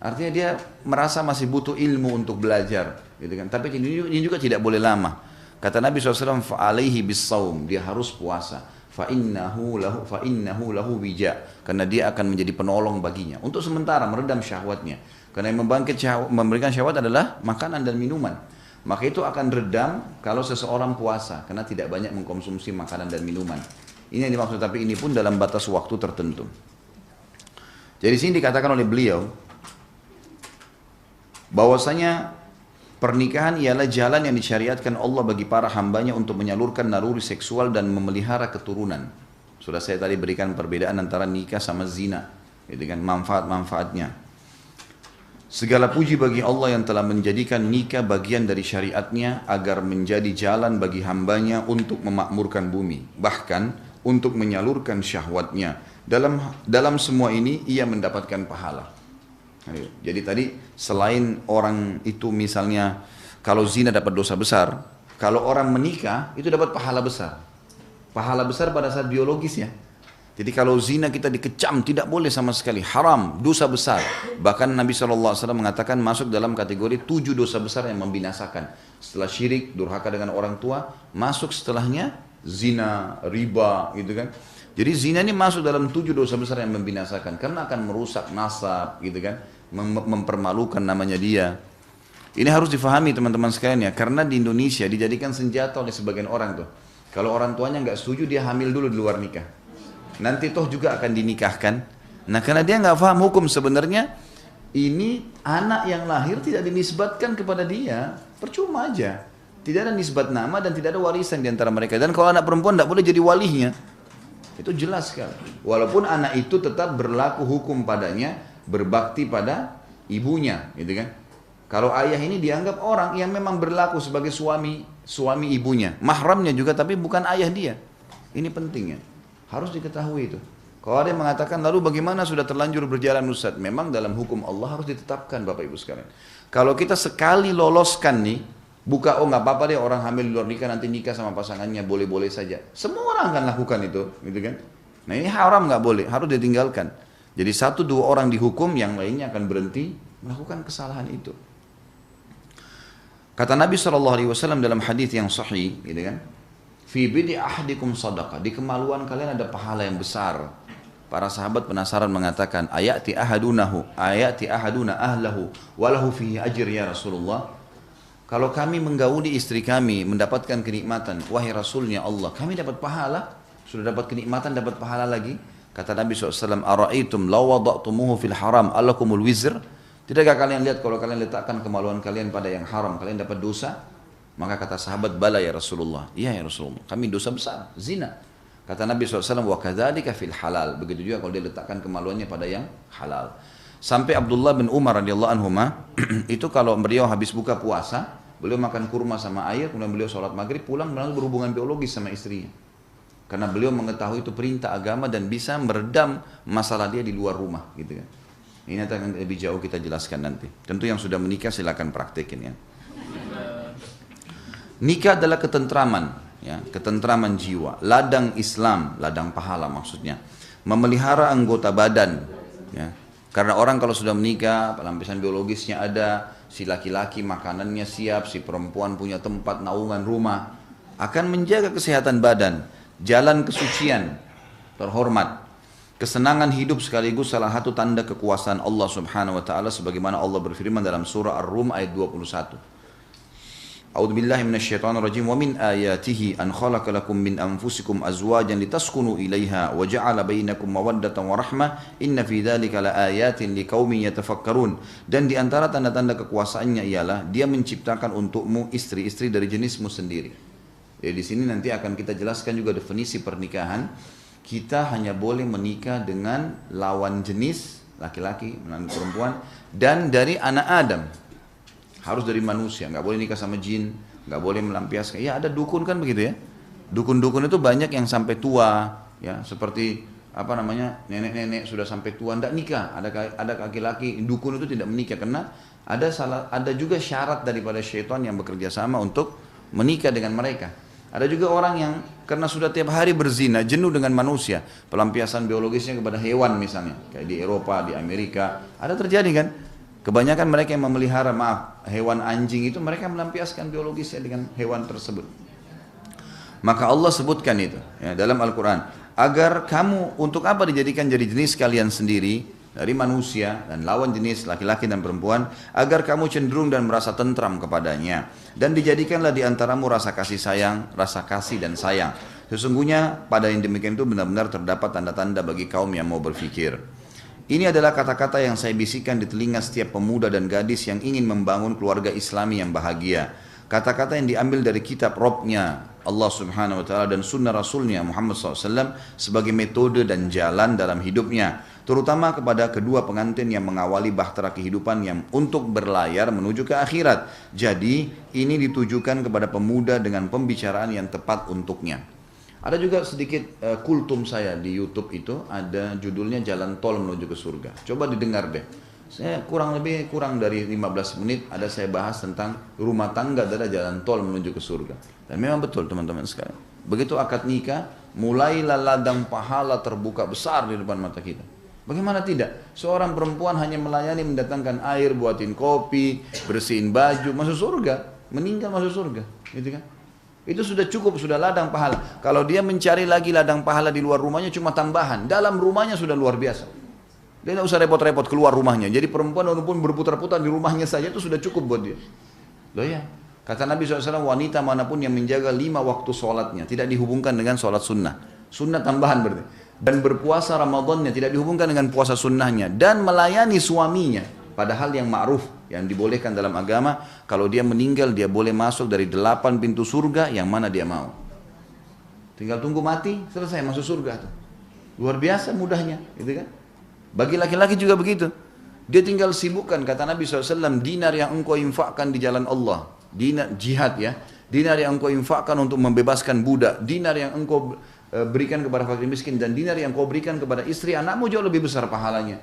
Artinya dia merasa masih butuh ilmu untuk belajar, gitu kan. Tapi ini juga tidak boleh lama. Kata Nabi SAW, fa'alaihi bis-saum, dia harus puasa. Fa'innahu lahu wija, karena dia akan menjadi penolong baginya untuk sementara meredam syahwatnya. Karena yang memberikan syahwat adalah makanan dan minuman. Maka itu akan redam kalau seseorang puasa karena tidak banyak mengkonsumsi makanan dan minuman. Ini yang dimaksud, tapi ini pun dalam batas waktu tertentu. Jadi sini dikatakan oleh beliau bahwasanya pernikahan ialah jalan yang disyariatkan Allah bagi para hambanya untuk menyalurkan naluri seksual dan memelihara keturunan. Sudah saya tadi berikan perbedaan antara nikah sama zina, gitu kan, manfaat-manfaatnya. Segala puji bagi Allah yang telah menjadikan nikah bagian dari syariatnya agar menjadi jalan bagi hambanya untuk memakmurkan bumi, bahkan untuk menyalurkan syahwatnya. Dalam semua ini ia mendapatkan pahala. Jadi tadi selain orang itu misalnya kalau zina dapat dosa besar, kalau orang menikah itu dapat pahala besar. Pahala besar pada saat biologis ya. Jadi kalau zina kita dikecam tidak boleh sama sekali, haram, dosa besar. Bahkan Nabi SAW mengatakan masuk dalam kategori 7 dosa besar yang membinasakan. Setelah syirik, durhaka dengan orang tua, masuk setelahnya zina, riba gitu kan. Jadi zina ini masuk dalam 7 dosa besar yang membinasakan karena akan merusak nasab gitu kan, mempermalukan namanya dia. Ini harus difahami teman-teman sekalian ya, karena di Indonesia dijadikan senjata oleh sebagian orang tuh. Kalau orang tuanya nggak setuju dia hamil dulu di luar nikah. Nanti toh juga akan dinikahkan. Nah karena dia nggak paham hukum sebenarnya ini anak yang lahir tidak dinisbatkan kepada dia, percuma aja. Tidak ada nisbat nama dan tidak ada warisan di antara mereka. Dan kalau anak perempuan tidak boleh jadi walinya. Itu jelas sekali. Walaupun anak itu tetap berlaku hukum padanya, berbakti pada ibunya, gitu kan. Kalau ayah ini dianggap orang yang memang berlaku sebagai suami ibunya, mahramnya juga tapi bukan ayah dia. Ini pentingnya. Harus diketahui itu. Kalau ada yang mengatakan lalu bagaimana sudah terlanjur berjalan Ustaz? Memang dalam hukum Allah harus ditetapkan Bapak Ibu sekalian. Kalau kita sekali loloskan nih, buka oh nggak apa-apa deh orang hamil di luar nikah nanti nikah sama pasangannya boleh-boleh saja. Semua orang akan lakukan itu, gitu kan? Nah ini haram nggak boleh, harus ditinggalkan. Jadi 1-2 orang dihukum, yang lainnya akan berhenti melakukan kesalahan itu. Kata Nabi SAW dalam hadis yang sahih, gitu kan? Fi bidi ahdikum sadaqah, di kemaluan kalian ada pahala yang besar. Para sahabat penasaran mengatakan, ayati ahaduna ahlahu walahu fihi ajr ya Rasulullah. Kalau kami menggauli istri kami, mendapatkan kenikmatan, wahai Rasulnya Allah, kami dapat pahala, sudah dapat kenikmatan, dapat pahala lagi. Kata Nabi SAW, Ara'aitum law wada'tumuhu fil haram, alakumul wizr. Tidakkah kalian lihat kalau kalian letakkan kemaluan kalian pada yang haram, kalian dapat dosa? Maka kata sahabat, bala ya Rasulullah. Iya ya Rasulullah, kami dosa besar, zina. Kata Nabi SAW, wa kadzalika fil halal. Begitu juga kalau dia letakkan kemaluannya pada yang halal. Sampai Abdullah bin Umar radhiyallahu anhuma itu kalau beliau habis buka puasa, beliau makan kurma sama air, kemudian beliau sholat maghrib, pulang langsung berhubungan biologis sama istrinya. Karena beliau mengetahui itu perintah agama dan bisa meredam masalah dia di luar rumah, gitu kan. Ini akan lebih jauh kita jelaskan nanti. Tentu yang sudah menikah silakan praktekin ya. Nikah adalah ketentraman, ya, ketentraman jiwa, ladang Islam, ladang pahala maksudnya. Memelihara anggota badan, ya. Karena orang kalau sudah menikah, pelampiasan biologisnya ada, si laki-laki makanannya siap, si perempuan punya tempat naungan rumah, akan menjaga kesehatan badan, jalan kesucian, terhormat. Kesenangan hidup sekaligus salah satu tanda kekuasaan Allah Subhanahu wa taala sebagaimana Allah berfirman dalam surah Ar-Rum ayat 21. A'udzubillahi minasyaitonirrajim wa min ayatihi an khalaqa lakum min anfusikum azwajan litaskunu ilaiha wa ja'ala bainakum mawaddatan wa rahmah inna fi dzalika laayatin liqaumin yatafakkarun. Dan di antara tanda-tanda kekuasaannya ialah dia menciptakan untukmu istri-istri dari jenismu sendiri. Jadi di sini nanti akan kita jelaskan juga definisi pernikahan. Kita hanya boleh menikah dengan lawan jenis laki-laki dan perempuan dan dari anak Adam. Harus dari manusia, nggak boleh nikah sama jin, nggak boleh melampiaskan. Ya ada dukun kan begitu ya. Dukun-dukun itu banyak yang sampai tua, ya seperti apa namanya nenek-nenek sudah sampai tua ndak nikah. Ada laki-laki dukun itu tidak menikah karena ada juga syarat daripada syaitan yang bekerja sama untuk menikah dengan mereka. Ada juga orang yang karena sudah tiap hari berzina, jenuh dengan manusia, pelampiasan biologisnya kepada hewan misalnya, kayak di Eropa, di Amerika, ada terjadi kan? Kebanyakan mereka yang memelihara, hewan anjing itu mereka melampiaskan biologisnya dengan hewan tersebut. Maka Allah sebutkan itu ya, dalam Al-Quran. Agar kamu, untuk apa dijadikan jadi jenis kalian sendiri dari manusia dan lawan jenis laki-laki dan perempuan, agar kamu cenderung dan merasa tentram kepadanya. Dan dijadikanlah di antaramu rasa kasih sayang, rasa kasih dan sayang. Sesungguhnya pada yang demikian itu benar-benar terdapat tanda-tanda bagi kaum yang mau berfikir. Ini adalah kata-kata yang saya bisikan di telinga setiap pemuda dan gadis yang ingin membangun keluarga Islami yang bahagia. Kata-kata yang diambil dari kitab Robnya Allah Subhanahu Wa Taala dan sunnah Rasulnya Muhammad SAW sebagai metode dan jalan dalam hidupnya. Terutama kepada kedua pengantin yang mengawali bahtera kehidupan yang untuk berlayar menuju ke akhirat. Jadi ini ditujukan kepada pemuda dengan pembicaraan yang tepat untuknya. Ada juga sedikit kultum saya di YouTube itu, ada judulnya Jalan Tol Menuju ke Surga. Coba didengar deh. Saya kurang dari 15 menit ada saya bahas tentang rumah tangga adalah jalan tol menuju ke surga. Dan memang betul teman-teman sekalian. Begitu akad nikah, mulailah ladang pahala terbuka besar di depan mata kita. Bagaimana tidak? Seorang perempuan hanya melayani, mendatangkan air, buatin kopi, bersihin baju, masuk surga. Meninggal masuk surga. Gitu kan? Itu sudah cukup, sudah ladang pahala. Kalau dia mencari lagi ladang pahala di luar rumahnya cuma tambahan. Dalam rumahnya sudah luar biasa. Dia tidak usah repot-repot keluar rumahnya. Jadi perempuan walaupun berputar-putar di rumahnya saja itu sudah cukup buat dia. Loh ya. Kata Nabi SAW, wanita manapun yang menjaga 5 waktu sholatnya tidak dihubungkan dengan sholat sunnah. Sunnah tambahan berarti. Dan berpuasa Ramadannya tidak dihubungkan dengan puasa sunnahnya. Dan melayani suaminya. Padahal yang ma'ruf, yang dibolehkan dalam agama, kalau dia meninggal dia boleh masuk dari 8 pintu surga yang mana dia mau. Tinggal tunggu mati, selesai masuk surga tuh. Luar biasa mudahnya, gitu kan? Bagi laki-laki juga begitu. Dia tinggal sibukkan, kata Nabi SAW, dinar yang engkau infakkan di jalan Allah. Dinar, jihad ya. Dinar yang engkau infakkan untuk membebaskan budak. Dinar yang engkau berikan kepada fakir miskin. Dan dinar yang engkau berikan kepada istri anakmu jauh lebih besar pahalanya.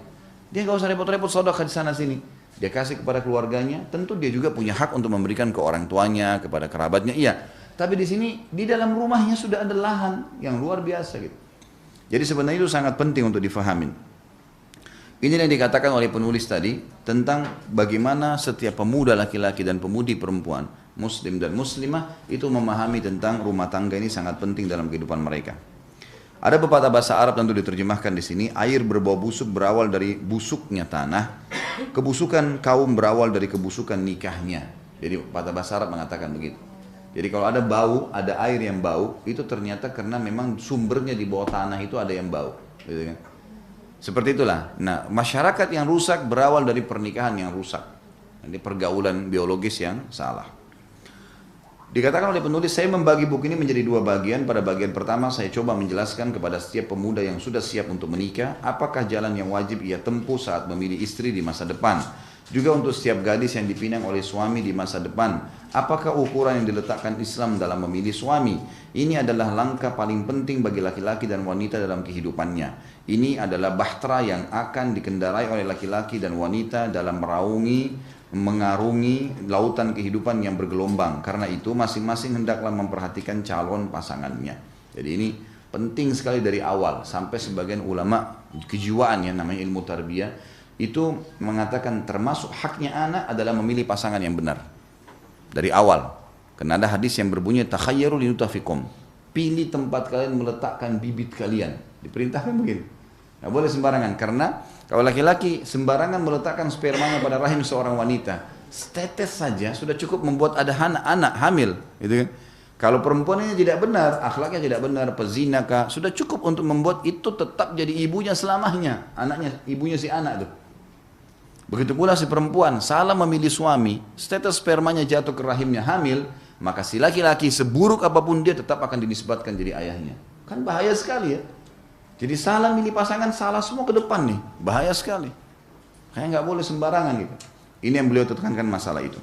Dia gak usah repot-repot sedekah di sana sini. Dia kasih kepada keluarganya. Tentu dia juga punya hak untuk memberikan ke orang tuanya, kepada kerabatnya. Iya. Tapi di sini, di dalam rumahnya sudah ada lahan yang luar biasa gitu. Jadi sebenarnya itu sangat penting untuk difahamin. Ini yang dikatakan oleh penulis tadi tentang bagaimana setiap pemuda laki-laki dan pemudi perempuan, muslim dan muslimah itu memahami tentang rumah tangga ini sangat penting dalam kehidupan mereka. Ada pepatah bahasa Arab tentu diterjemahkan di sini, air berbau busuk berawal dari busuknya tanah, kebusukan kaum berawal dari kebusukan nikahnya. Jadi patah bahasa Arab mengatakan begitu. Jadi kalau ada bau, ada air yang bau, itu ternyata karena memang sumbernya di bawah tanah itu ada yang bau. Gitu kan? Seperti itulah. Nah, masyarakat yang rusak berawal dari pernikahan yang rusak. Ini pergaulan biologis yang salah. Dikatakan oleh penulis, saya membagi buku ini menjadi dua bagian. Pada bagian pertama saya coba menjelaskan kepada setiap pemuda yang sudah siap untuk menikah, apakah jalan yang wajib ia tempuh saat memilih istri di masa depan. Juga untuk setiap gadis yang dipinang oleh suami di masa depan, apakah ukuran yang diletakkan Islam dalam memilih suami. Ini adalah langkah paling penting bagi laki-laki dan wanita dalam kehidupannya. Ini adalah bahtera yang akan dikendarai oleh laki-laki dan wanita dalam mengarungi lautan kehidupan yang bergelombang. Karena itu masing-masing hendaklah memperhatikan calon pasangannya. Jadi ini penting sekali dari awal. Sampai sebagian ulama kejiwaan yang namanya ilmu tarbiyah itu mengatakan termasuk haknya anak adalah memilih pasangan yang benar dari awal. Karena ada hadis yang berbunyi takhayyaru linutafikum, pilih tempat kalian meletakkan bibit kalian. Diperintahkan begini, nggak boleh sembarangan. Karena kalau laki-laki sembarangan meletakkan spermanya pada rahim seorang wanita, setetes saja sudah cukup membuat ada anak hamil, gitu kan? Kalau perempuan ini tidak benar, akhlaknya tidak benar, pezina kah, sudah cukup untuk membuat itu tetap jadi ibunya selamanya, anaknya, ibunya si anak tuh. Begitu pula si perempuan salah memilih suami, setetes spermanya jatuh ke rahimnya hamil, maka si laki-laki seburuk apapun dia tetap akan dinisbatkan jadi ayahnya. Kan bahaya sekali ya. Jadi salah milih pasangan, salah semua ke depan nih, bahaya sekali. Kayak nggak boleh sembarangan gitu. Ini yang beliau tekankan masalah itu.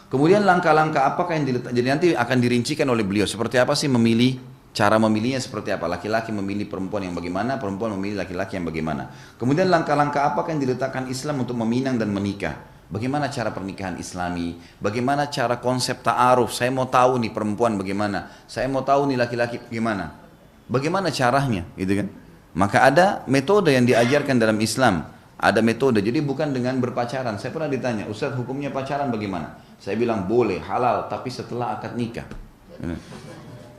Kemudian langkah-langkah apakah yang diletak, jadi nanti akan dirincikan oleh beliau seperti apa sih memilih, cara memilihnya seperti apa, laki-laki memilih perempuan yang bagaimana, perempuan memilih laki-laki yang bagaimana. Kemudian langkah-langkah apakah yang diletakkan Islam untuk meminang dan menikah. Bagaimana cara pernikahan Islami, bagaimana cara konsep ta'aruf, saya mau tahu nih perempuan bagaimana, saya mau tahu nih laki-laki bagaimana. Bagaimana caranya, gitu kan? Maka ada metode yang diajarkan dalam Islam. Ada metode, jadi bukan dengan berpacaran. Saya pernah ditanya, Ustaz hukumnya pacaran bagaimana? Saya bilang boleh, halal, tapi setelah akad nikah.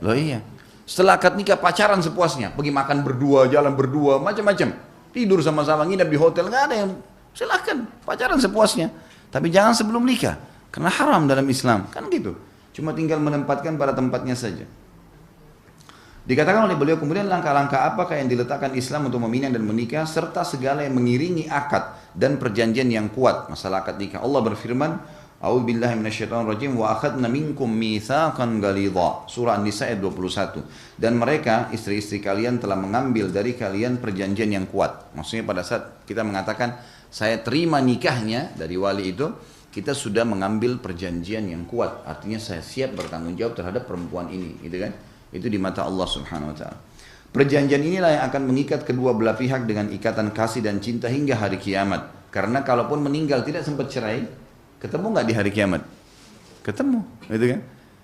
Loh iya, setelah akad nikah pacaran sepuasnya, pergi makan berdua, jalan berdua, macam-macam. Tidur sama-sama, nginep di hotel, nggak ada yang, silakan pacaran sepuasnya. Tapi jangan sebelum nikah, karena haram dalam Islam, kan gitu. Cuma tinggal menempatkan pada tempatnya saja. Dikatakan oleh beliau kemudian langkah-langkah apakah yang diletakkan Islam untuk meminang dan menikah serta segala yang mengiringi akad dan perjanjian yang kuat masalah akad nikah. Allah berfirman, A'udzubillahi minasyaitonirrajim wa akhadna minkum mitsaqan ghalidha. Surah An-Nisa ayat 21. Dan mereka istri-istri kalian telah mengambil dari kalian perjanjian yang kuat. Maksudnya pada saat kita mengatakan saya terima nikahnya dari wali itu, kita sudah mengambil perjanjian yang kuat. Artinya saya siap bertanggung jawab terhadap perempuan ini, gitu kan? Itu di mata Allah Subhanahu wa taala. Perjanjian inilah yang akan mengikat kedua belah pihak dengan ikatan kasih dan cinta hingga hari kiamat. Karena kalaupun meninggal tidak sempat cerai, ketemu nggak di hari kiamat? Ketemu, gitu kan?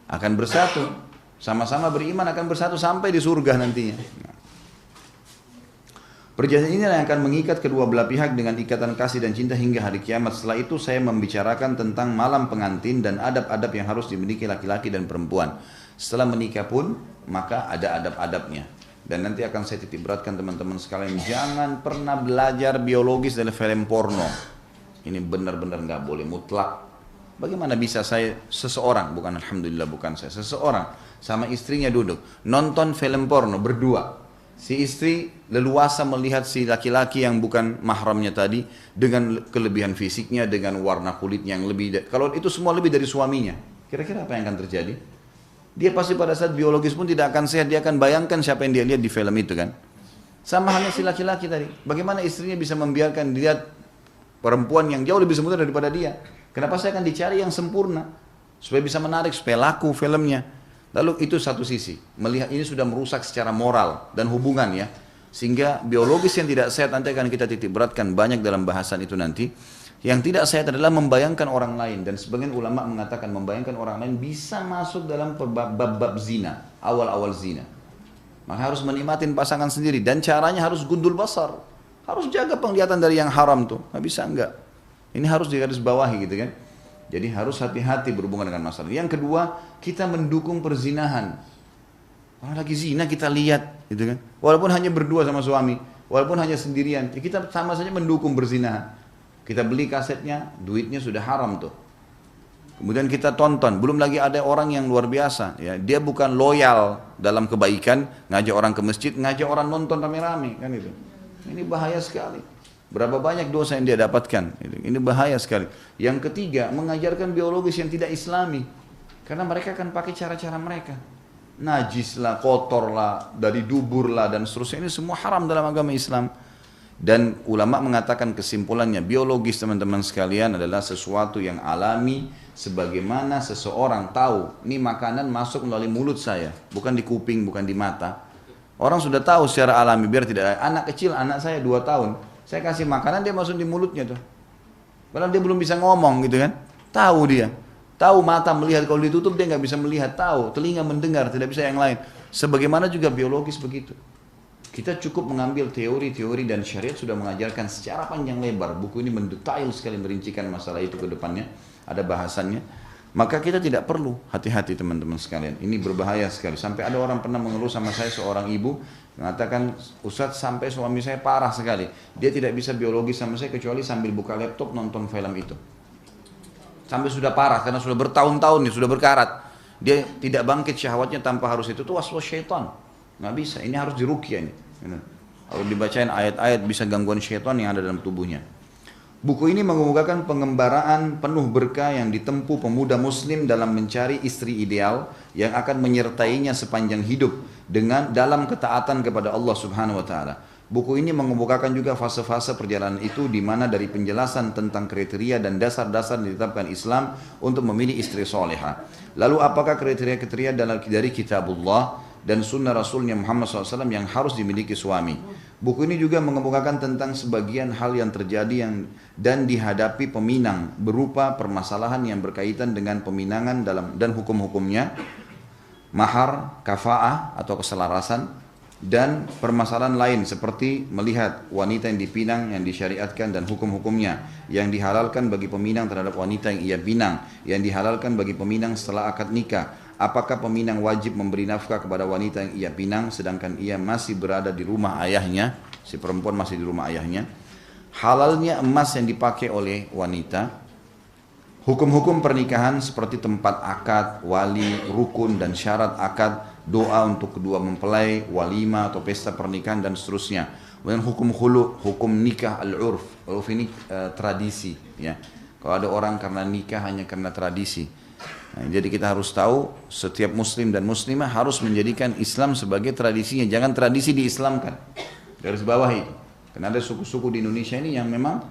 Akan bersatu, sama-sama beriman akan bersatu sampai di surga nantinya. Perjanjian inilah yang akan mengikat kedua belah pihak dengan ikatan kasih dan cinta hingga hari kiamat. Setelah itu saya membicarakan tentang malam pengantin dan adab-adab yang harus dimiliki laki-laki dan perempuan. Setelah menikah pun maka ada adab-adabnya. Dan nanti akan saya titik beratkan teman-teman sekalian, jangan pernah belajar biologis dari film porno. Ini benar-benar nggak boleh, mutlak. Bagaimana bisa saya seseorang, bukan alhamdulillah bukan saya, seseorang sama istrinya duduk nonton film porno berdua. Si istri leluasa melihat si laki-laki yang bukan mahramnya tadi dengan kelebihan fisiknya, dengan warna kulitnya yang lebih, kalau itu semua lebih dari suaminya, kira-kira apa yang akan terjadi? Dia pasti pada saat biologis pun tidak akan sehat, dia akan bayangkan siapa yang dia lihat di film itu kan. Sama halnya si laki-laki tadi, bagaimana istrinya bisa membiarkan dilihat perempuan yang jauh lebih sempurna daripada dia. Kenapa saya akan dicari yang sempurna supaya bisa menarik, supaya laku filmnya. Lalu itu satu sisi, melihat ini sudah merusak secara moral dan hubungan ya. Sehingga biologis yang tidak sehat nanti akan kita titik beratkan banyak dalam bahasan itu nanti. Yang tidak sehat adalah membayangkan orang lain, dan sebagian ulama mengatakan membayangkan orang lain bisa masuk dalam bab zina, awal-awal zina. Maka harus menikmatin pasangan sendiri, dan caranya harus gundul basar, harus jaga penglihatan dari yang haram tuh, nggak bisa enggak. Ini harus digarisbawahi gitu kan. Jadi harus hati-hati berhubungan dengan masalah. Yang kedua, kita mendukung perzinahan. Orang lagi zina kita lihat gitu kan. Walaupun hanya berdua sama suami, walaupun hanya sendirian, ya kita sama saja mendukung perzinahan. Kita beli kasetnya, duitnya sudah haram tuh. Kemudian kita tonton, belum lagi ada orang yang luar biasa, ya. Dia bukan loyal dalam kebaikan, ngajak orang ke masjid, ngajak orang nonton rame-rame, kan itu. Ini bahaya sekali. Berapa banyak dosa yang dia dapatkan? Ini bahaya sekali. Yang ketiga, mengajarkan biologis yang tidak Islami, karena mereka akan pakai cara-cara mereka. Najis lah, kotor lah, dari dubur lah, dan seterusnya. Ini semua haram dalam agama Islam. Dan ulama mengatakan kesimpulannya, biologis teman-teman sekalian adalah sesuatu yang alami, sebagaimana seseorang tahu, ini makanan masuk melalui mulut saya, bukan di kuping, bukan di mata. Orang sudah tahu secara alami, biar tidak, anak kecil, anak saya 2 tahun, saya kasih makanan, dia masuk di mulutnya tuh. Padahal dia belum bisa ngomong gitu kan, tahu dia. Tahu mata melihat, kalau ditutup dia nggak bisa melihat, tahu, telinga mendengar, tidak bisa yang lain. Sebagaimana juga biologis begitu. Kita cukup mengambil teori-teori dan syariat sudah mengajarkan secara panjang lebar. Buku ini mendetail sekali merincikan masalah itu ke depannya. Ada bahasannya. Maka kita tidak perlu, hati-hati teman-teman sekalian. Ini berbahaya sekali. Sampai ada orang pernah mengeluh sama saya, seorang ibu mengatakan, Ustadz sampai suami saya parah sekali. Dia tidak bisa biologis sama saya kecuali sambil buka laptop nonton film itu. Sampai sudah parah karena sudah bertahun-tahun nih, sudah berkarat. Dia tidak bangkit syahwatnya tanpa harus itu. Itu waswas syaitan. Nggak bisa, ini harus diruqyah ini. Kalau dibacain ayat-ayat bisa gangguan syaitan yang ada dalam tubuhnya. Buku ini mengemukakan pengembaraan penuh berkah yang ditempuh pemuda muslim dalam mencari istri ideal yang akan menyertainya sepanjang hidup dengan dalam ketaatan kepada Allah Subhanahu wa taala. Buku ini mengemukakan juga fase-fase perjalanan itu, di mana dari penjelasan tentang kriteria dan dasar-dasar ditetapkan Islam untuk memilih istri soleha. Lalu apakah kriteria-kriteria dari kitabullah dan sunnah Rasulnya Muhammad SAW yang harus dimiliki suami. Buku ini juga mengemukakan tentang sebagian hal yang terjadi dan dihadapi peminang, berupa permasalahan yang berkaitan dengan peminangan dan hukum-hukumnya, mahar, kafa'ah atau keselarasan, dan permasalahan lain seperti melihat wanita yang dipinang yang disyariatkan dan hukum-hukumnya, yang dihalalkan bagi peminang terhadap wanita yang ia pinang, yang dihalalkan bagi peminang setelah akad nikah. Apakah peminang wajib memberi nafkah kepada wanita yang ia pinang sedangkan ia masih berada di rumah ayahnya, si perempuan masih di rumah ayahnya. Halalnya emas yang dipakai oleh wanita. Hukum-hukum pernikahan seperti tempat akad, wali, rukun dan syarat akad, doa untuk kedua mempelai, walima atau pesta pernikahan dan seterusnya. Kemudian hukum khulu, hukum nikah al-urf. Urf ini tradisi, ya. Kalau ada orang karena nikah hanya karena tradisi. Nah, jadi kita harus tahu setiap muslim dan muslimah harus menjadikan Islam sebagai tradisinya, jangan tradisi diislamkan. Garis bawah itu. Karena ada suku-suku di Indonesia ini yang memang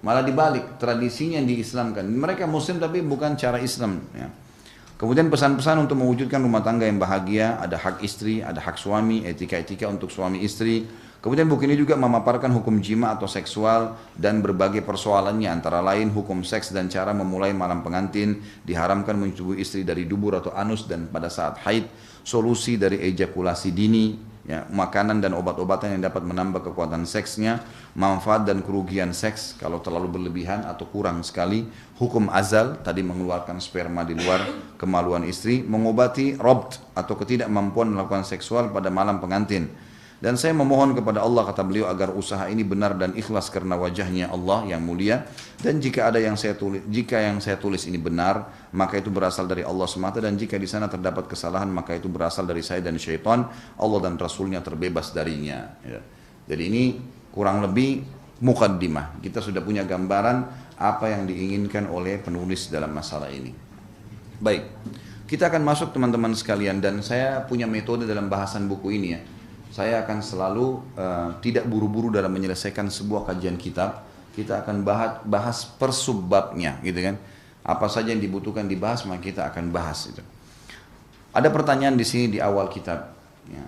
malah dibalik, tradisinya yang diislamkan. Mereka muslim tapi bukan cara Islam, ya. Kemudian pesan-pesan untuk mewujudkan rumah tangga yang bahagia, ada hak istri, ada hak suami, etika-etika untuk suami istri. Kemudian buku ini juga memaparkan hukum jima atau seksual dan berbagai persoalannya, antara lain hukum seks dan cara memulai malam pengantin, diharamkan menyetubui istri dari dubur atau anus dan pada saat haid, solusi dari ejakulasi dini, ya, makanan dan obat-obatan yang dapat menambah kekuatan seksnya, manfaat dan kerugian seks kalau terlalu berlebihan atau kurang sekali, hukum azal, tadi mengeluarkan sperma di luar kemaluan istri, mengobati robt atau ketidakmampuan melakukan seksual pada malam pengantin. Dan saya memohon kepada Allah, kata beliau, agar usaha ini benar dan ikhlas karena wajahnya Allah yang mulia. Dan jika ada yang saya tulis ini benar, maka itu berasal dari Allah semata. Dan jika di sana terdapat kesalahan, maka itu berasal dari saya dan syaitan. Allah dan Rasulnya terbebas darinya. Ya. Jadi ini kurang lebih mukaddimah. Kita sudah punya gambaran apa yang diinginkan oleh penulis dalam masalah ini. Baik, kita akan masuk teman-teman sekalian. Dan saya punya metode dalam bahasan buku ini, ya. Saya akan selalu tidak buru-buru dalam menyelesaikan sebuah kajian kitab. Kita akan bahas per subbabnya, gitu kan. Apa saja yang dibutuhkan dibahas, maka kita akan bahas itu. Ada pertanyaan di sini di awal kitab, ya.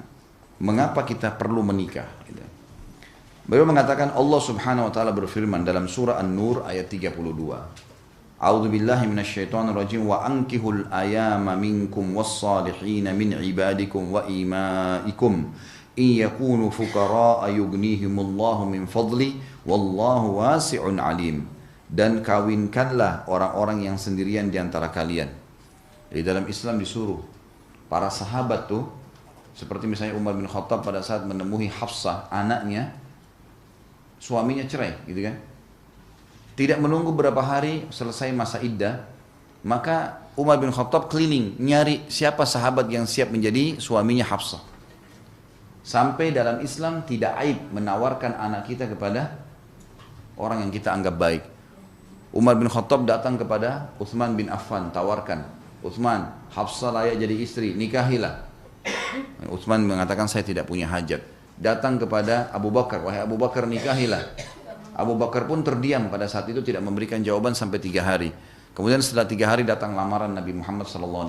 Mengapa kita perlu menikah? Gitu. Beliau mengatakan Allah Subhanahu wa taala berfirman dalam surah An-Nur ayat 32. A'udzu billahi minasyaitonir rajim wa ankihul ayama minkum was-salihin min ibadikum wa imaikum in yakunu fuqara'a yughnihimullahu min fadli wallahu wasi'un alim. Dan kawinkanlah orang-orang yang sendirian di antara kalian. Jadi dalam Islam disuruh para sahabat tuh, seperti misalnya Umar bin Khattab pada saat menemui Hafsah, anaknya, suaminya cerai, gitu kan. Tidak menunggu berapa hari selesai masa iddah, Maka Umar bin Khattab keliling nyari siapa sahabat yang siap menjadi suaminya Hafsah. Sampai dalam Islam tidak aib menawarkan anak kita kepada orang yang kita anggap baik. Umar bin Khattab datang kepada Utsman bin Affan, tawarkan, Utsman, Hafsah layak jadi istri, nikahilah. Utsman mengatakan saya tidak punya hajat. Datang kepada Abu Bakar, wahai Abu Bakar, nikahilah. Abu Bakar pun terdiam pada saat itu, tidak memberikan jawaban sampai 3 hari. Kemudian setelah 3 hari datang lamaran Nabi Muhammad SAW.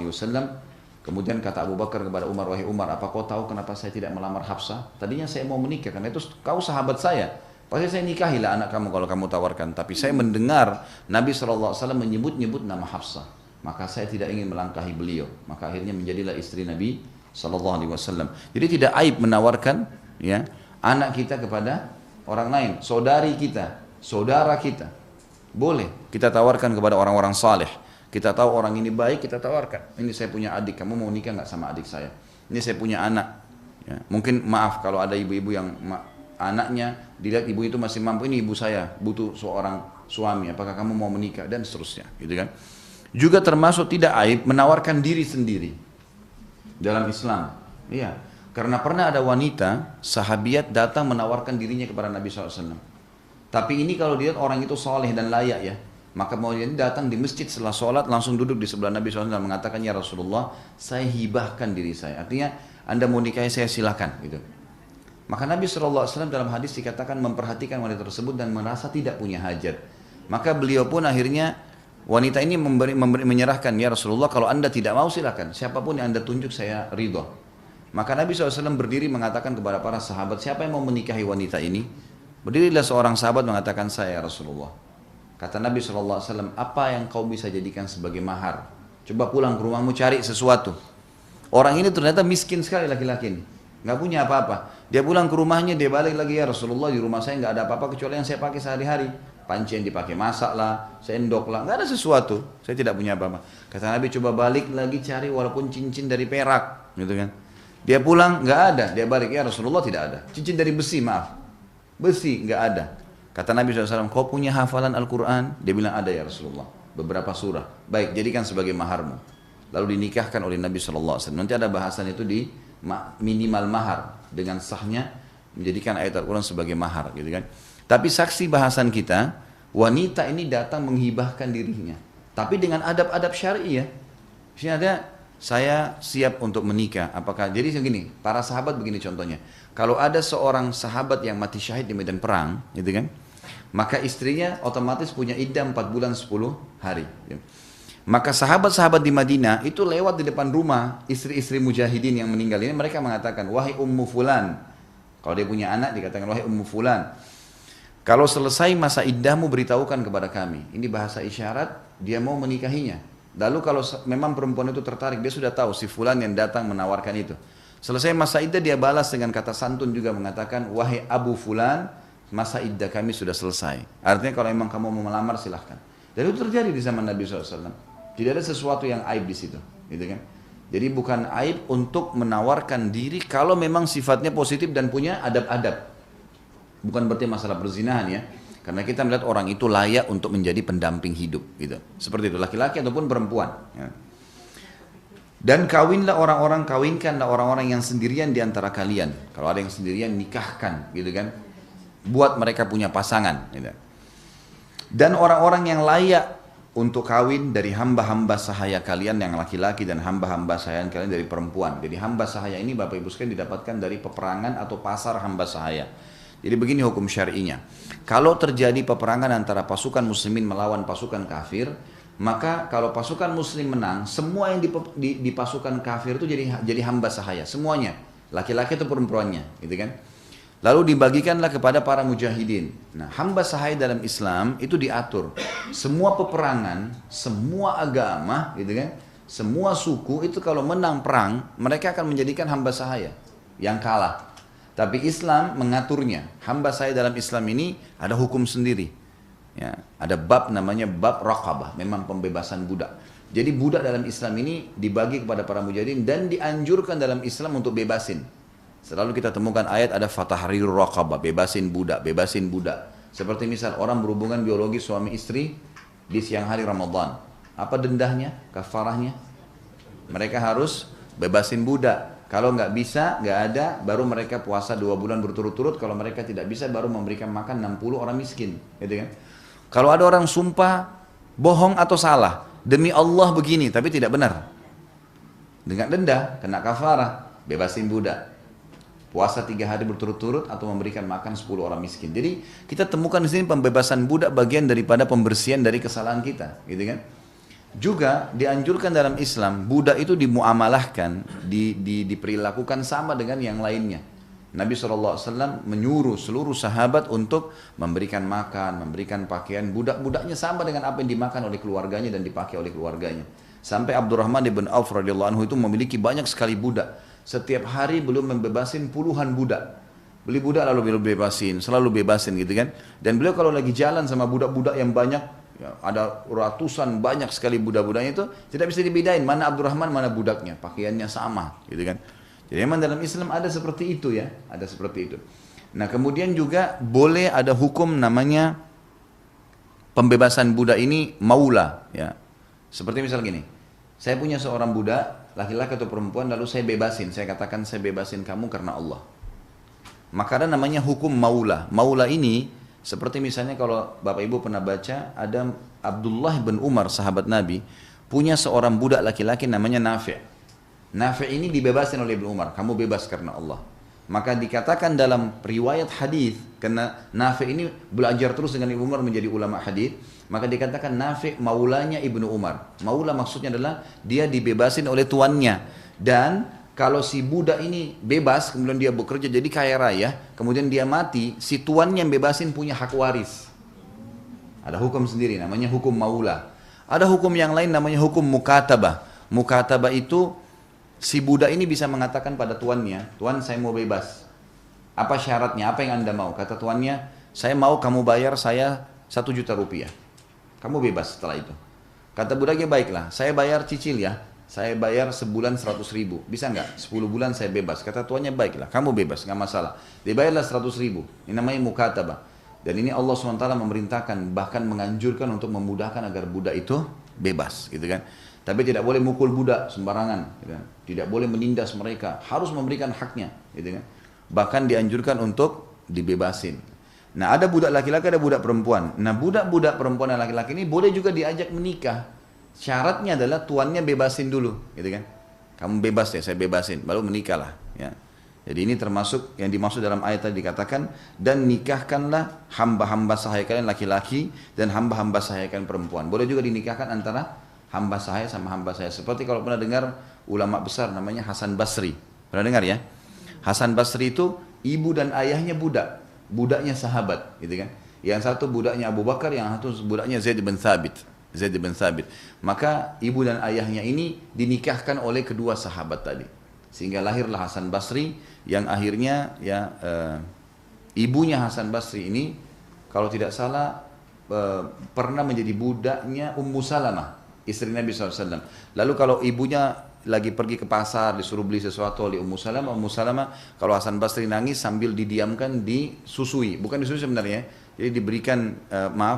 Kemudian kata Abu Bakar kepada Umar, wahai Umar, apa kau tahu kenapa saya tidak melamar Hafsah? Tadinya saya mau menikah, karena itu kau sahabat saya. Pasti saya nikahilah anak kamu kalau kamu tawarkan. Tapi saya mendengar Nabi SAW menyebut-nyebut nama Hafsah. Maka saya tidak ingin melangkahi beliau. Maka akhirnya menjadilah istri Nabi SAW. Jadi tidak aib menawarkan ya anak kita kepada orang lain, saudari kita, saudara kita. Boleh kita tawarkan kepada orang-orang saleh. Kita tahu orang ini baik, kita tawarkan. Ini saya punya adik, kamu mau nikah nggak sama adik saya? Ini saya punya anak. Ya, mungkin maaf kalau ada ibu-ibu yang anaknya dilihat ibu itu masih mampu, ini ibu saya butuh seorang suami, apakah kamu mau menikah, dan seterusnya, gitu kan? Juga termasuk tidak aib menawarkan diri sendiri dalam Islam. Iya, karena pernah ada wanita sahabiat datang menawarkan dirinya kepada Nabi SAW. Tapi ini kalau dilihat orang itu soleh dan layak ya, maka mau dia datang di masjid setelah sholat langsung duduk di sebelah Nabi SAW dan mengatakan, ya Rasulullah, saya hibahkan diri saya. Artinya Anda mau nikahi saya silakan gitu. Maka Nabi SAW dalam hadis dikatakan memperhatikan wanita tersebut dan merasa tidak punya hajat. Maka beliau pun akhirnya wanita ini menyerahkan, ya Rasulullah, kalau Anda tidak mau silakan, siapapun yang Anda tunjuk saya ridho. Maka Nabi SAW berdiri mengatakan kepada para sahabat, siapa yang mau menikahi wanita ini? Berdirilah seorang sahabat mengatakan, saya ya Rasulullah. Kata Nabi SAW, apa yang kau bisa jadikan sebagai mahar? Coba pulang ke rumahmu cari sesuatu. Orang ini ternyata miskin sekali laki-laki ini, nggak punya apa-apa. Dia pulang ke rumahnya, dia balik lagi, ya Rasulullah, di rumah saya nggak ada apa-apa kecuali yang saya pakai sehari-hari. Panci yang dipakai masak lah, sendok lah, nggak ada sesuatu. Saya tidak punya apa-apa. Kata Nabi, coba balik lagi cari walaupun cincin dari perak, gitu kan? Dia pulang nggak ada, dia balik, ya Rasulullah, tidak ada. Cincin dari besi, maaf, besi nggak ada. Kata Nabi SAW, kau punya hafalan Al-Quran? Dia bilang ada ya Rasulullah, beberapa surah. Baik, jadikan sebagai maharmu. Lalu dinikahkan oleh Nabi SAW. Nanti ada bahasan itu di minimal mahar, dengan sahnya menjadikan ayat Al-Quran sebagai mahar, gitu kan. Tapi saksi bahasan kita, wanita ini datang menghibahkan dirinya, tapi dengan adab-adab syar'i ya. Di sini ada, saya siap untuk menikah. Apakah jadi segini? Para sahabat begini contohnya. Kalau ada seorang sahabat yang mati syahid di medan perang, gitu kan, maka istrinya otomatis punya iddah 4 bulan 10 hari. Maka sahabat-sahabat di Madinah itu lewat di depan rumah istri-istri mujahidin yang meninggal ini, mereka mengatakan, wahai Ummu Fulan. Kalau dia punya anak dikatakan, wahai Ummu Fulan, kalau selesai masa iddahmu beritahukan kepada kami. Ini bahasa isyarat, dia mau menikahinya. Lalu kalau memang perempuan itu tertarik, dia sudah tahu si Fulan yang datang menawarkan itu. Selesai masa iddah dia balas dengan kata santun juga mengatakan, wahai Abu Fulan, masa iddah kami sudah selesai. Artinya kalau memang kamu mau melamar silahkan. Dan itu terjadi di zaman Nabi SAW. Tidak ada sesuatu yang aib di situ, gitu kan? Jadi bukan aib untuk menawarkan diri kalau memang sifatnya positif dan punya adab-adab. Bukan berarti masalah perzinahan ya. Karena kita melihat orang itu layak untuk menjadi pendamping hidup, gitu. Seperti itu, laki-laki ataupun perempuan. Ya. Dan kawinkanlah orang-orang yang sendirian di antara kalian. Kalau ada yang sendirian, nikahkan, gitu kan? Buat mereka punya pasangan, gitu. Dan orang-orang yang layak untuk kawin dari hamba-hamba sahaya kalian yang laki-laki dan hamba-hamba sahaya kalian dari perempuan. Jadi hamba sahaya ini Bapak Ibu sekalian didapatkan dari peperangan atau pasar hamba sahaya. Jadi begini hukum syar'inya. Kalau terjadi peperangan antara pasukan muslimin melawan pasukan kafir, maka kalau pasukan muslim menang, semua yang di pasukan kafir itu jadi hamba sahaya, semuanya, laki-laki atau perempuannya, gitu kan? Lalu dibagikanlah kepada para mujahidin. Nah, hamba sahaya dalam Islam itu diatur. Semua peperangan, semua agama, gitu kan? Semua suku itu kalau menang perang, mereka akan menjadikan hamba sahaya yang kalah. Tapi Islam mengaturnya. Hamba sahaya dalam Islam ini ada hukum sendiri. Ya, ada bab namanya bab raqabah, memang pembebasan budak. Jadi budak dalam Islam ini dibagi kepada para mujahidin dan dianjurkan dalam Islam untuk bebasin. Selalu kita temukan ayat ada fatahrirur raqabah, bebasin budak, bebasin budak. Seperti misal orang berhubungan biologi suami istri di siang hari Ramadan. Apa dendahnya, kafarahnya? Mereka harus bebasin budak. Kalau nggak bisa, nggak ada, baru mereka puasa 2 bulan berturut-turut. Kalau mereka tidak bisa, baru memberikan makan 60 orang miskin, gitu kan? Kalau ada orang sumpah bohong atau salah, demi Allah begini, tapi tidak benar, dengan denda, kena kafarah, bebasin budak. Puasa 3 hari berturut-turut atau memberikan makan 10 orang miskin. Jadi kita temukan di sini pembebasan budak bagian daripada pembersihan dari kesalahan kita, gitu kan? Juga dianjurkan dalam Islam budak itu dimuamalahkan, diperlakukan sama dengan yang lainnya. Nabi SAW menyuruh seluruh sahabat untuk memberikan makan, memberikan pakaian budak-budaknya sama dengan apa yang dimakan oleh keluarganya dan dipakai oleh keluarganya. Sampai Abdurrahman ibn Auf radhiyallahu anhu itu memiliki banyak sekali budak. Setiap hari belum membebasin puluhan budak. Beli budak lalu bebasin, selalu bebasin gitu kan. Dan beliau kalau lagi jalan sama budak-budak yang banyak, ya, ada ratusan banyak sekali budak-budaknya itu, tidak bisa dibedain mana Abdurrahman mana budaknya, pakaiannya sama gitu kan. Jadi memang dalam Islam ada seperti itu ya, ada seperti itu. Nah kemudian juga boleh ada hukum namanya pembebasan budak ini maula ya. Seperti misal gini, saya punya seorang budak, laki-laki atau perempuan, lalu saya bebasin, saya katakan saya bebasin kamu karena Allah. Maka ada namanya hukum maula. Maula ini seperti misalnya kalau Bapak Ibu pernah baca, ada Abdullah bin Umar sahabat Nabi, punya seorang budak laki-laki namanya Nafi'. Nafi' ini dibebasin oleh Ibnu Umar, kamu bebas karena Allah. Maka dikatakan dalam riwayat hadis, karena Nafi' ini belajar terus dengan Ibnu Umar menjadi ulama hadis, maka dikatakan Nafi' maulanya Ibnu Umar. Maula maksudnya adalah dia dibebasin oleh tuannya. Dan kalau si budak ini bebas, kemudian dia bekerja jadi kaya raya, kemudian dia mati, si tuannya yang bebasin punya hak waris. Ada hukum sendiri namanya hukum maula. Ada hukum yang lain namanya hukum mukatabah. Mukatabah itu si budak ini bisa mengatakan pada tuannya, Tuan saya mau bebas. Apa syaratnya? Apa yang Anda mau? Kata tuannya, saya mau kamu bayar saya 1 juta rupiah. Kamu bebas setelah itu. Kata budaknya, baiklah, saya bayar cicil ya. Saya bayar sebulan 100 ribu. Bisa nggak? 10 bulan saya bebas. Kata tuannya, baiklah, kamu bebas, nggak masalah. Dibayarlah 100 ribu. Ini namanya mukatabah. Dan ini Allah SWT memerintahkan, bahkan menganjurkan untuk memudahkan agar budak itu bebas, gitu kan. Tapi tidak boleh mukul budak sembarangan, gitu kan? Tidak boleh menindas mereka, harus memberikan haknya, gitu kan. Bahkan dianjurkan untuk dibebasin. Nah ada budak laki-laki, ada budak perempuan. Nah budak-budak perempuan dan laki-laki ini boleh juga diajak menikah. Syaratnya adalah tuannya bebasin dulu, gitu kan. Kamu bebas ya, saya bebasin, baru menikahlah. Ya. Jadi ini termasuk yang dimaksud dalam ayat tadi dikatakan, dan nikahkanlah hamba-hamba sahaya kalian laki-laki dan hamba-hamba sahaya kalian perempuan. Boleh juga dinikahkan antara hamba sahaya sama hamba saya. Seperti kalau pernah dengar ulama besar namanya Hasan Basri. Pernah dengar ya? Hasan Basri itu ibu dan ayahnya budak. Budaknya sahabat, gitu kan. Yang satu budaknya Abu Bakar, yang satu budaknya Zaid bin Thabit. Zaid bin Thabit. Maka ibu dan ayahnya ini dinikahkan oleh kedua sahabat tadi. Sehingga lahirlah Hasan Basri yang akhirnya ya ibunya Hasan Basri ini kalau tidak salah pernah menjadi budaknya Ummu Salamah, istri Nabi SAW. Lalu kalau ibunya lagi pergi ke pasar disuruh beli sesuatu oleh Ummu Salamah kalau Hasan Basri nangis sambil didiamkan disusui, bukan disusui sebenarnya, jadi diberikan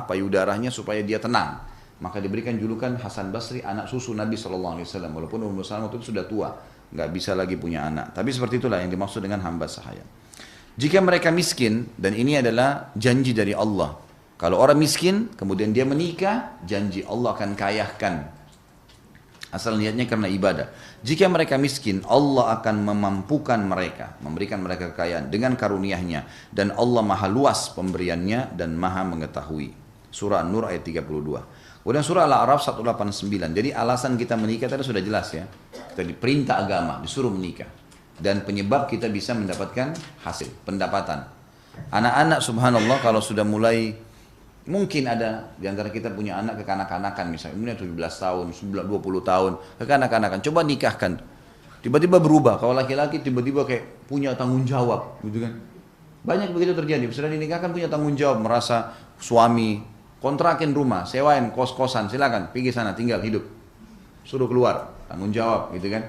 payudaranya supaya dia tenang. Maka diberikan julukan Hasan Basri anak susu Nabi SAW, walaupun Ummu Salamah itu sudah tua, nggak bisa lagi punya anak. Tapi seperti itulah yang dimaksud dengan hamba sahaya. Jika mereka miskin, dan ini adalah janji dari Allah, kalau orang miskin kemudian dia menikah, janji Allah akan kayahkan. Asal niatnya karena ibadah. Jika mereka miskin, Allah akan memampukan mereka, memberikan mereka kekayaan dengan karunia-Nya, dan Allah maha luas pemberiannya dan maha mengetahui. Surah An-Nur ayat 32. Kemudian surah Al-A'raf 189. Jadi alasan kita menikah tadi sudah jelas ya. Kita diperintah agama, disuruh menikah. Dan penyebab kita bisa mendapatkan hasil, pendapatan. Anak-anak subhanallah kalau sudah mulai, mungkin ada di antara kita punya anak kekanak-kanakan misalnya, umurnya 17 tahun, 20 tahun, kekanak-kanakan. Coba nikahkan. Tiba-tiba berubah. Kalau laki-laki tiba-tiba kayak punya tanggung jawab, gitu kan. Banyak begitu terjadi. Sudah dinikahkan punya tanggung jawab, merasa suami, kontrakin rumah, sewain kos-kosan, silakan pergi sana tinggal hidup. Suruh keluar, tanggung jawab, gitu kan.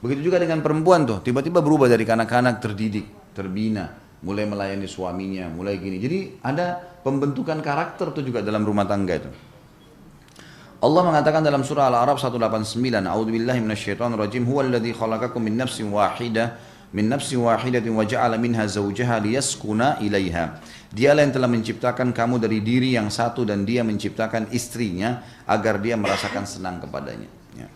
Begitu juga dengan perempuan tuh, tiba-tiba berubah dari kanak-kanak terdidik, terbina, mulai melayani suaminya, mulai gini. Jadi ada pembentukan karakter tuh juga dalam rumah tangga itu. Allah mengatakan dalam surah Al-A'raf 189, A'udzubillahi minasyaitonirrajim, huwallazi khalaqakum min nafsin wahidatin wa ja'ala minha zawjaha liyaskuna ilaiha. Dialah yang telah menciptakan kamu dari diri yang satu dan dia menciptakan istrinya agar dia merasakan senang kepadanya. Ya.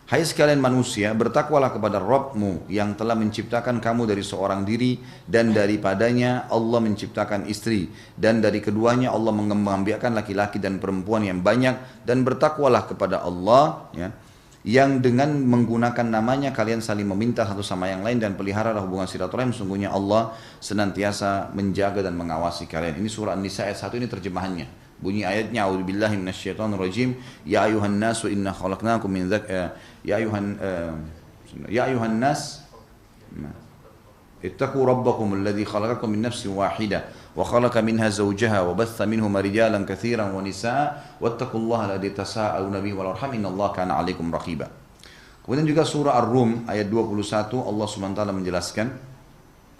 Hai sekalian manusia, bertakwalah kepada Rabbmu yang telah menciptakan kamu dari seorang diri dan daripadanya Allah menciptakan istri dan dari keduanya Allah mengembangbiakkan laki-laki dan perempuan yang banyak, dan bertakwalah kepada Allah ya, yang dengan menggunakan namanya kalian saling meminta satu sama yang lain dan peliharalah hubungan silaturahim, sungguhnya Allah senantiasa menjaga dan mengawasi kalian. Ini surah An-Nisa ayat 1, ini terjemahannya. Bunyi ayatnya, a'udzubillahi minasyaitonirrajim, ya ayuhan nasu inna khalaqnakum min ya ayuhan nas ittaqu rabbakum alladhi khalaqakum min nafsin wahidah wa khalaqa minha zawjaha wa batha minhuma rijalan katsiran wa nisaa wattaqullaha alladzi tasaaluna bihi wal arham innallaha kana 'alaikum raqiba. Kemudian juga surah Ar-Rum ayat 21 Allah Subhanahu wa taala menjelaskan.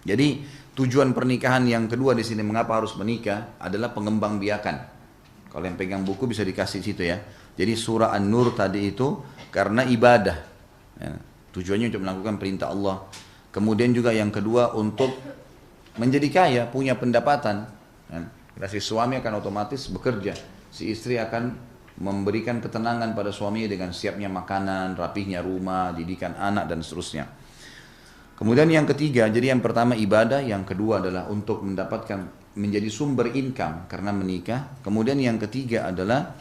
Jadi tujuan pernikahan yang kedua di sini, mengapa harus menikah, adalah pengembangbiakan. Kalau yang pegang buku bisa dikasih situ ya. Jadi surah An-Nur tadi itu karena ibadah. Ya, tujuannya untuk melakukan perintah Allah. Kemudian juga yang kedua untuk menjadi kaya, punya pendapatan. Karena si suami akan otomatis bekerja, si istri akan memberikan ketenangan pada suaminya dengan siapnya makanan, rapihnya rumah, didikan anak dan seterusnya. Kemudian yang ketiga, jadi yang pertama ibadah, yang kedua adalah untuk mendapatkan menjadi sumber income karena menikah. Kemudian yang ketiga adalah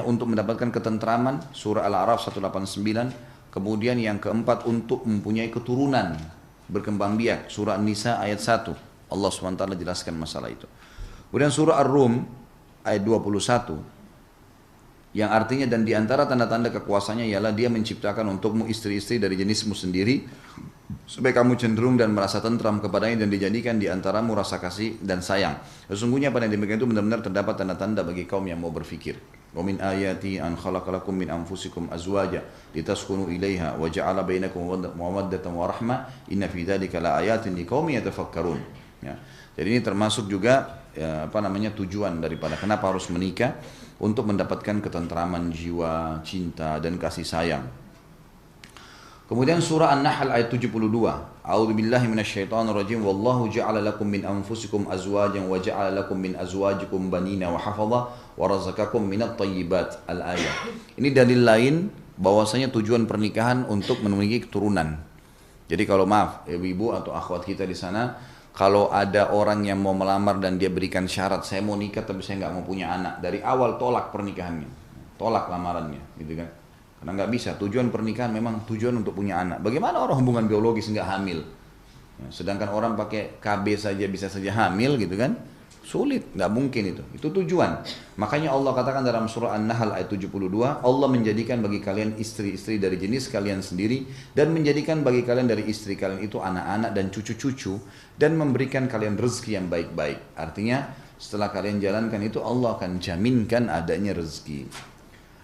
untuk mendapatkan ketentraman, surah Al-A'raf 189. Kemudian yang keempat untuk mempunyai keturunan, berkembang biak, surah An-Nisa ayat 1. Allah SWT jelaskan masalah itu. Kemudian surah Ar-Rum ayat 21 yang artinya, dan diantara tanda-tanda kekuasaannya ialah dia menciptakan untukmu istri-istri dari jenismu sendiri supaya kamu cenderung dan merasa tentram kepadanya dan dijadikan diantaramu rasa kasih dan sayang. Sesungguhnya pada yang demikian itu benar-benar terdapat tanda-tanda bagi kaum yang mau berfikir. Wa min ayati an khalaqalakum min anfusikum azwaja litaskunu ilaiha wa ja'ala bainakum mawaddatan wa rahmah inna fi dzalika laayatin liqaumin yatafakkarun. Ya. Jadi ini termasuk juga tujuan daripada kenapa harus menikah, untuk mendapatkan ketentraman jiwa, cinta dan kasih sayang. Kemudian surah An-Nahl ayat 72. A'udzubillahi minasyaitonirrajim. Wallahu ja'ala lakum min anfusikum azwajan wa ja'ala lakum min azwajikum banina wa hafadha wa razaqakum minat thayyibat. Al-ayat. Ini dalil lain bahwasanya tujuan pernikahan untuk memiliki keturunan. Jadi kalau maaf, ibu-ibu atau akhwat kita di sana, kalau ada orang yang mau melamar dan dia berikan syarat, saya mau nikah tapi saya nggak mau punya anak, dari awal tolak pernikahannya, tolak lamarannya, gitu kan? Karena nggak bisa. Tujuan pernikahan memang tujuan untuk punya anak. Bagaimana orang hubungan biologis nggak hamil? Sedangkan orang pakai KB saja bisa saja hamil, gitu kan? Sulit, nggak mungkin itu. Itu tujuan. Makanya Allah katakan dalam surah An-Nahl ayat 72, Allah menjadikan bagi kalian istri-istri dari jenis kalian sendiri dan menjadikan bagi kalian dari istri kalian itu anak-anak dan cucu-cucu dan memberikan kalian rezeki yang baik-baik. Artinya setelah kalian jalankan itu Allah akan jaminkan adanya rezeki.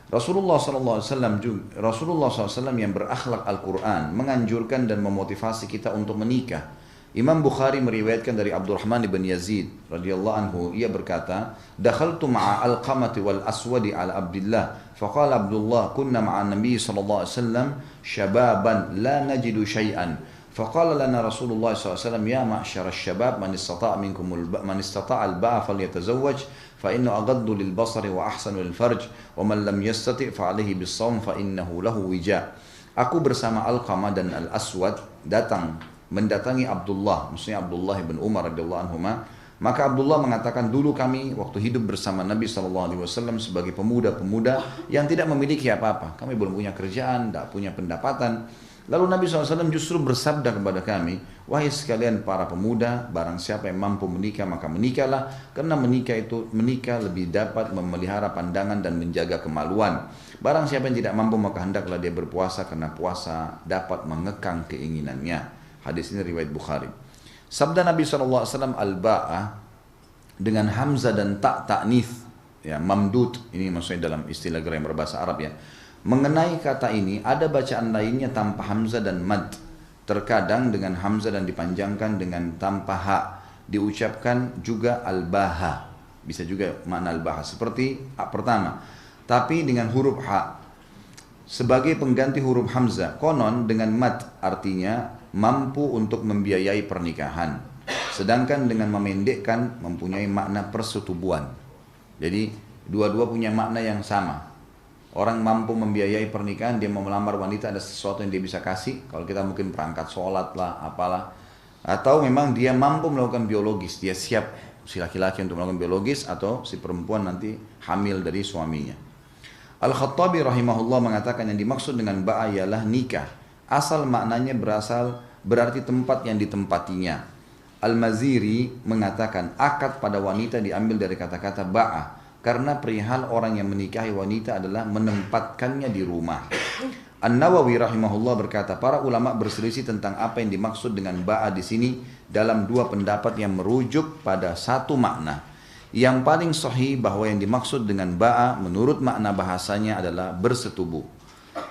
Rasulullah SAW yang berakhlak Al-Quran menganjurkan dan memotivasi kita untuk menikah. Imam Bukhari meriwayatkan dari Abdurrahman bin Yazid radhiyallahu anhu, ia berkata, "Dakhaltu ma'a Alqamati wal Aswadi ala Abdullah, faqala Abdullah, kunna ma'a Nabi sallallahu alaihi wasallam shababan la najidu syai'an. Faqala lana Rasulullah sallallahu alaihi wasallam, ya ma'syara asy-syabab man istata'a al-ba'a falyatazawwaj fa innahu aghaddu lil basari wa ahsanu lil farj wa man lam yastati' fa alayhi bis-shawm fa innahu lahu wija." Aku bersama Alqamah dan Al-Aswad mendatangi Abdullah, maksudnya Abdullah bin Umar radhiyallahu anhuma. Maka Abdullah mengatakan, dulu kami waktu hidup bersama Nabi SAW sebagai pemuda-pemuda yang tidak memiliki apa-apa. Kami belum punya kerjaan, tidak punya pendapatan. Lalu Nabi SAW justru bersabda kepada kami, wahai sekalian para pemuda, barang siapa yang mampu menikah maka menikahlah, karena menikah lebih dapat memelihara pandangan dan menjaga kemaluan. Barang siapa yang tidak mampu maka hendaklah dia berpuasa, karena puasa dapat mengekang keinginannya. Hadis ini riwayat Bukhari. Sabda Nabi SAW al-ba'ah dengan hamzah dan ta'nits, ya, mamdud, ini maksudnya dalam istilah grammar bahasa Arab ya. Mengenai kata ini ada bacaan lainnya tanpa hamzah dan mad. Terkadang dengan hamzah dan dipanjangkan dengan tanpa ha. Diucapkan juga al-baha. Bisa juga makna al-bahas. Seperti pertama, tapi dengan huruf ha sebagai pengganti huruf hamzah, konon dengan mat artinya mampu untuk membiayai pernikahan. Sedangkan dengan memendekkan mempunyai makna persetubuhan. Jadi dua-dua punya makna yang sama. Orang mampu membiayai pernikahan, dia mau melamar wanita, ada sesuatu yang dia bisa kasih. Kalau kita mungkin perangkat sholat lah, apalah. Atau memang dia mampu melakukan biologis, dia siap si laki-laki untuk melakukan biologis, atau si perempuan nanti hamil dari suaminya. Al-Khattabi rahimahullah mengatakan yang dimaksud dengan ba'a ialah nikah. Asal maknanya berarti tempat yang ditempatinya. Al-Maziri mengatakan akad pada wanita diambil dari kata-kata ba'a, karena perihal orang yang menikahi wanita adalah menempatkannya di rumah. An-Nawawi rahimahullah berkata, para ulama berselisih tentang apa yang dimaksud dengan ba'a di sini dalam dua pendapat yang merujuk pada satu makna. Yang paling sahih bahwa yang dimaksud dengan ba'a menurut makna bahasanya adalah bersetubuh.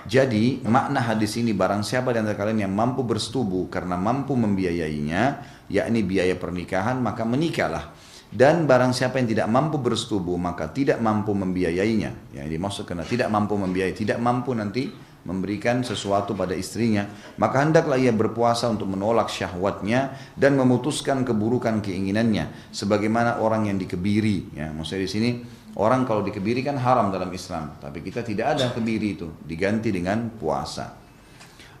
Jadi makna hadis ini, barang siapa di antara kalian yang mampu bersetubuh karena mampu membiayainya, yakni biaya pernikahan, maka menikahlah. Dan barang siapa yang tidak mampu bersetubuh maka tidak mampu membiayainya. Yang dimaksud karena tidak mampu membiayai, tidak mampu nanti memberikan sesuatu pada istrinya, maka hendaklah ia berpuasa untuk menolak syahwatnya dan memutuskan keburukan keinginannya, sebagaimana orang yang dikebiri. Ya, maksudnya di sini orang kalau dikebiri kan haram dalam Islam, tapi kita tidak ada kebiri itu, diganti dengan puasa.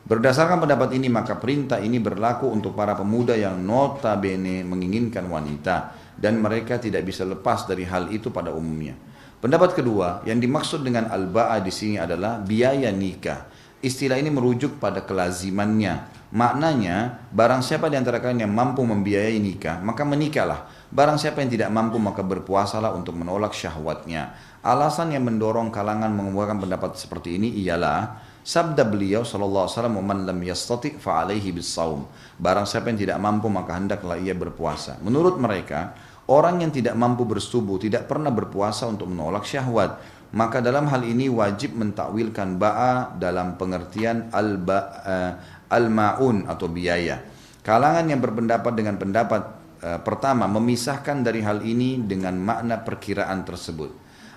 Berdasarkan pendapat ini, maka perintah ini berlaku untuk para pemuda yang notabene menginginkan wanita dan mereka tidak bisa lepas dari hal itu pada umumnya. Pendapat kedua, yang dimaksud dengan al-ba'a di sini adalah biaya nikah. Istilah ini merujuk pada kelazimannya. Maknanya, barang siapa di antara kalian yang mampu membiayai nikah, maka menikahlah. Barang siapa yang tidak mampu, maka berpuasalah untuk menolak syahwatnya. Alasan yang mendorong kalangan mengemukakan pendapat seperti ini ialah sabda beliau sallallahu alaihi wasallam, "Man lam yastati' fa alaihi bis-shaum." Barang siapa yang tidak mampu, maka hendaklah ia berpuasa. Menurut mereka, orang yang tidak mampu bersetubuh tidak pernah berpuasa untuk menolak syahwat. Maka dalam hal ini wajib mentakwilkan ba'a dalam pengertian al-ma'un atau biaya. Kalangan yang berpendapat dengan pendapat pertama memisahkan dari hal ini dengan makna perkiraan tersebut.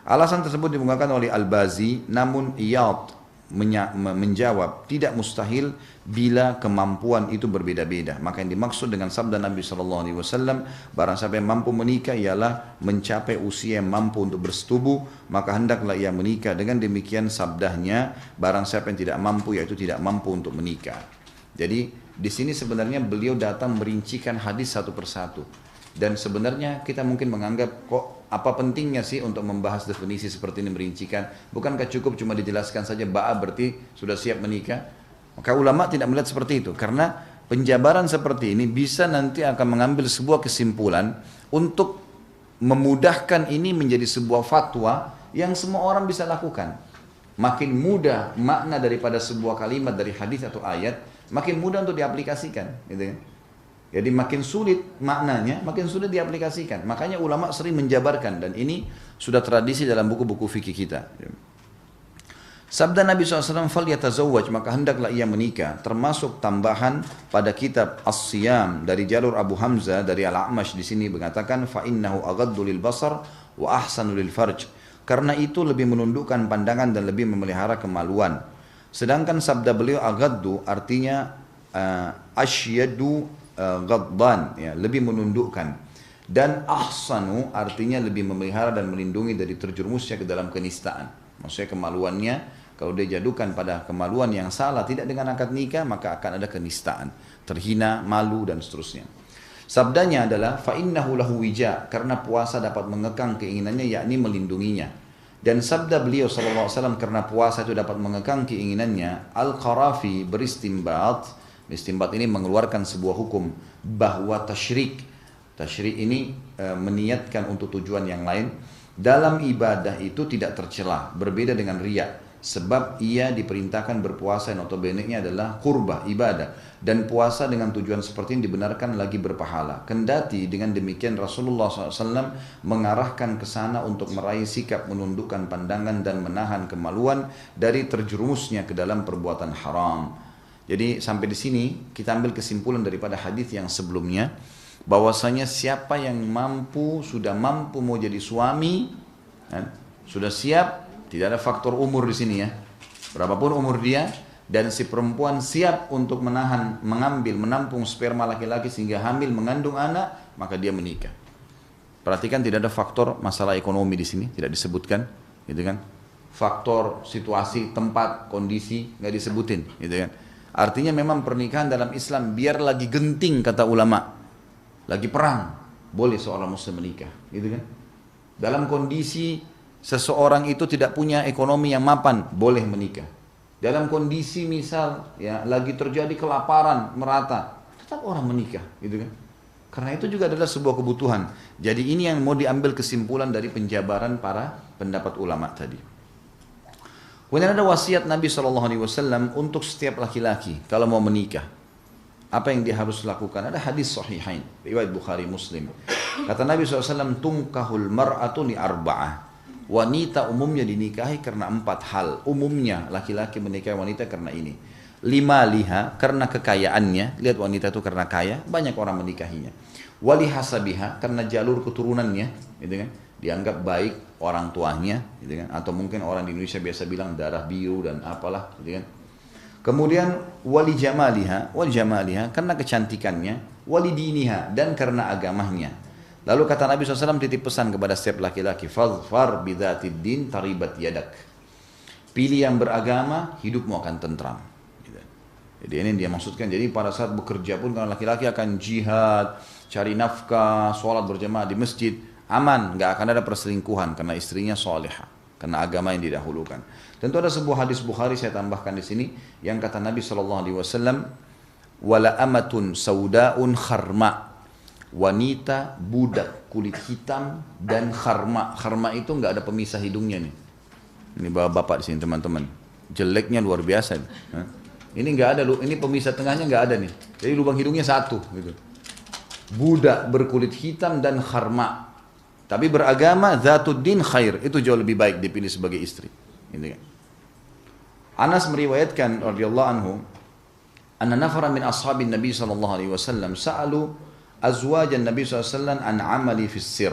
Alasan tersebut dikemukakan oleh Al-Bazi, namun Iyad menjawab tidak mustahil bila kemampuan itu berbeda-beda. Maka yang dimaksud dengan sabda Nabi SAW, barang siapa yang mampu menikah ialah mencapai usia yang mampu untuk bersetubuh, maka hendaklah ia menikah. Dengan demikian sabdanya, barang siapa yang tidak mampu, yaitu tidak mampu untuk menikah. Jadi di sini sebenarnya beliau datang merincikan hadis satu persatu. Dan sebenarnya kita mungkin menganggap, kok apa pentingnya sih untuk membahas definisi seperti ini, merincikan? Bukankah cukup cuma dijelaskan saja ba'a berarti sudah siap menikah? Maka ulama tidak melihat seperti itu, karena penjabaran seperti ini bisa nanti akan mengambil sebuah kesimpulan untuk memudahkan ini menjadi sebuah fatwa yang semua orang bisa lakukan. Makin mudah makna daripada sebuah kalimat dari hadis atau ayat, makin mudah untuk diaplikasikan, gitu kan? Jadi makin sulit maknanya, makin sulit diaplikasikan. Makanya ulama sering menjabarkan, dan ini sudah tradisi dalam buku-buku fikih kita. Sabda Nabi SAW, "Fal yatazawwaj," maka hendaklah ia menikah. Termasuk tambahan pada kitab As-Siyam dari jalur Abu Hamzah dari Al-A'mash di sini mengatakan, "Fa innahu aghaddu lil basar wa ahsanu lil farj." Karena itu lebih menundukkan pandangan dan lebih memelihara kemaluan. Sedangkan sabda beliau aghaddu artinya asyadu ghadban, ya, lebih menundukkan, dan ahsanu artinya lebih memelihara dan melindungi dari terjerumusnya ke dalam kenistaan. Maksudnya kemaluannya, kalau dia jadukan pada kemaluan yang salah, tidak dengan akad nikah, maka akan ada kenistaan, terhina, malu, dan seterusnya. Sabdanya adalah fa innahu lahu wija, karena puasa dapat mengekang keinginannya, yakni melindunginya. Dan sabda beliau SAW, karena puasa itu dapat mengekang keinginannya, Al-Qarafi beristimbat. Istimbat ini mengeluarkan sebuah hukum bahwa tasyrik ini meniatkan untuk tujuan yang lain dalam ibadah itu tidak tercela, berbeda dengan riya, sebab ia diperintahkan berpuasa yang notabene-nya adalah qurbah, ibadah, dan puasa dengan tujuan seperti ini dibenarkan lagi berpahala. Kendati dengan demikian Rasulullah SAW mengarahkan ke sana untuk meraih sikap menundukkan pandangan dan menahan kemaluan dari terjerumusnya ke dalam perbuatan haram. Jadi sampai di sini kita ambil kesimpulan daripada hadis yang sebelumnya, bahwasanya siapa yang sudah mampu mau jadi suami, kan, sudah siap, tidak ada faktor umur di sini ya, berapapun umur dia, dan si perempuan siap untuk menampung sperma laki-laki sehingga hamil mengandung anak, maka dia menikah. Perhatikan tidak ada faktor masalah ekonomi di sini, tidak disebutkan, gitu kan? Faktor situasi, tempat, kondisi nggak disebutin, gitu kan? Artinya memang pernikahan dalam Islam biar lagi genting kata ulama, lagi perang, boleh seorang muslim menikah, gitu kan? Dalam kondisi seseorang itu tidak punya ekonomi yang mapan, boleh menikah. Dalam kondisi misal ya lagi terjadi kelaparan merata, tetap orang menikah, gitu kan? Karena itu juga adalah sebuah kebutuhan. Jadi ini yang mau diambil kesimpulan dari penjabaran para pendapat ulama tadi. Kemudian ada wasiat Nabi SAW untuk setiap laki-laki kalau mau menikah. Apa yang dia harus lakukan? Ada hadis sahihain, riwayat Bukhari Muslim. Kata Nabi SAW, tunkahul mar'atu li arba'ah. Wanita umumnya dinikahi karena 4 hal. Umumnya laki-laki menikahi wanita karena ini. 5 liha, karena kekayaannya. Lihat wanita itu karena kaya, banyak orang menikahinya. Wali hasabiha, karena jalur keturunannya, gitu kan? Dianggap baik orang tuanya, gitu kan? Atau mungkin orang di Indonesia biasa bilang darah biru dan apalah, gitu kan? Kemudian wali jamaliha, karena kecantikannya. Wali diniha, dan karena agamanya. Lalu kata Nabi SAW titip pesan kepada setiap laki-laki, fadfar bidzatid din taribat yadak. Pilih yang beragama, hidupmu akan tentram. Jadi ini dia maksudkan, jadi pada saat bekerja pun kalau laki-laki akan jihad, cari nafkah, sholat berjamaah di masjid, aman, nggak akan ada perselingkuhan karena istrinya solehah, karena agama yang didahulukan. Tentu ada sebuah hadis Bukhari saya tambahkan di sini yang kata Nabi SAW, wala amatun saudaun kharma, wanita budak kulit hitam dan kharma. Kharma itu nggak ada pemisah hidungnya nih. Ini bapak di sini teman-teman, jeleknya luar biasa. Ini nggak ada, ini pemisah tengahnya nggak ada nih. Jadi lubang hidungnya satu, gitu. Budak berkulit hitam dan kharma, tapi beragama, zatuddin khair, itu jauh lebih baik dipilih sebagai istri. Ini kan. Anas meriwayatkan radhiyallahu anhu, anna nafara min ashabin Nabi sallallahu alaihi wasallam sa'alu azwajan Nabi sallallahu alaihi wasallam an amali fis sir.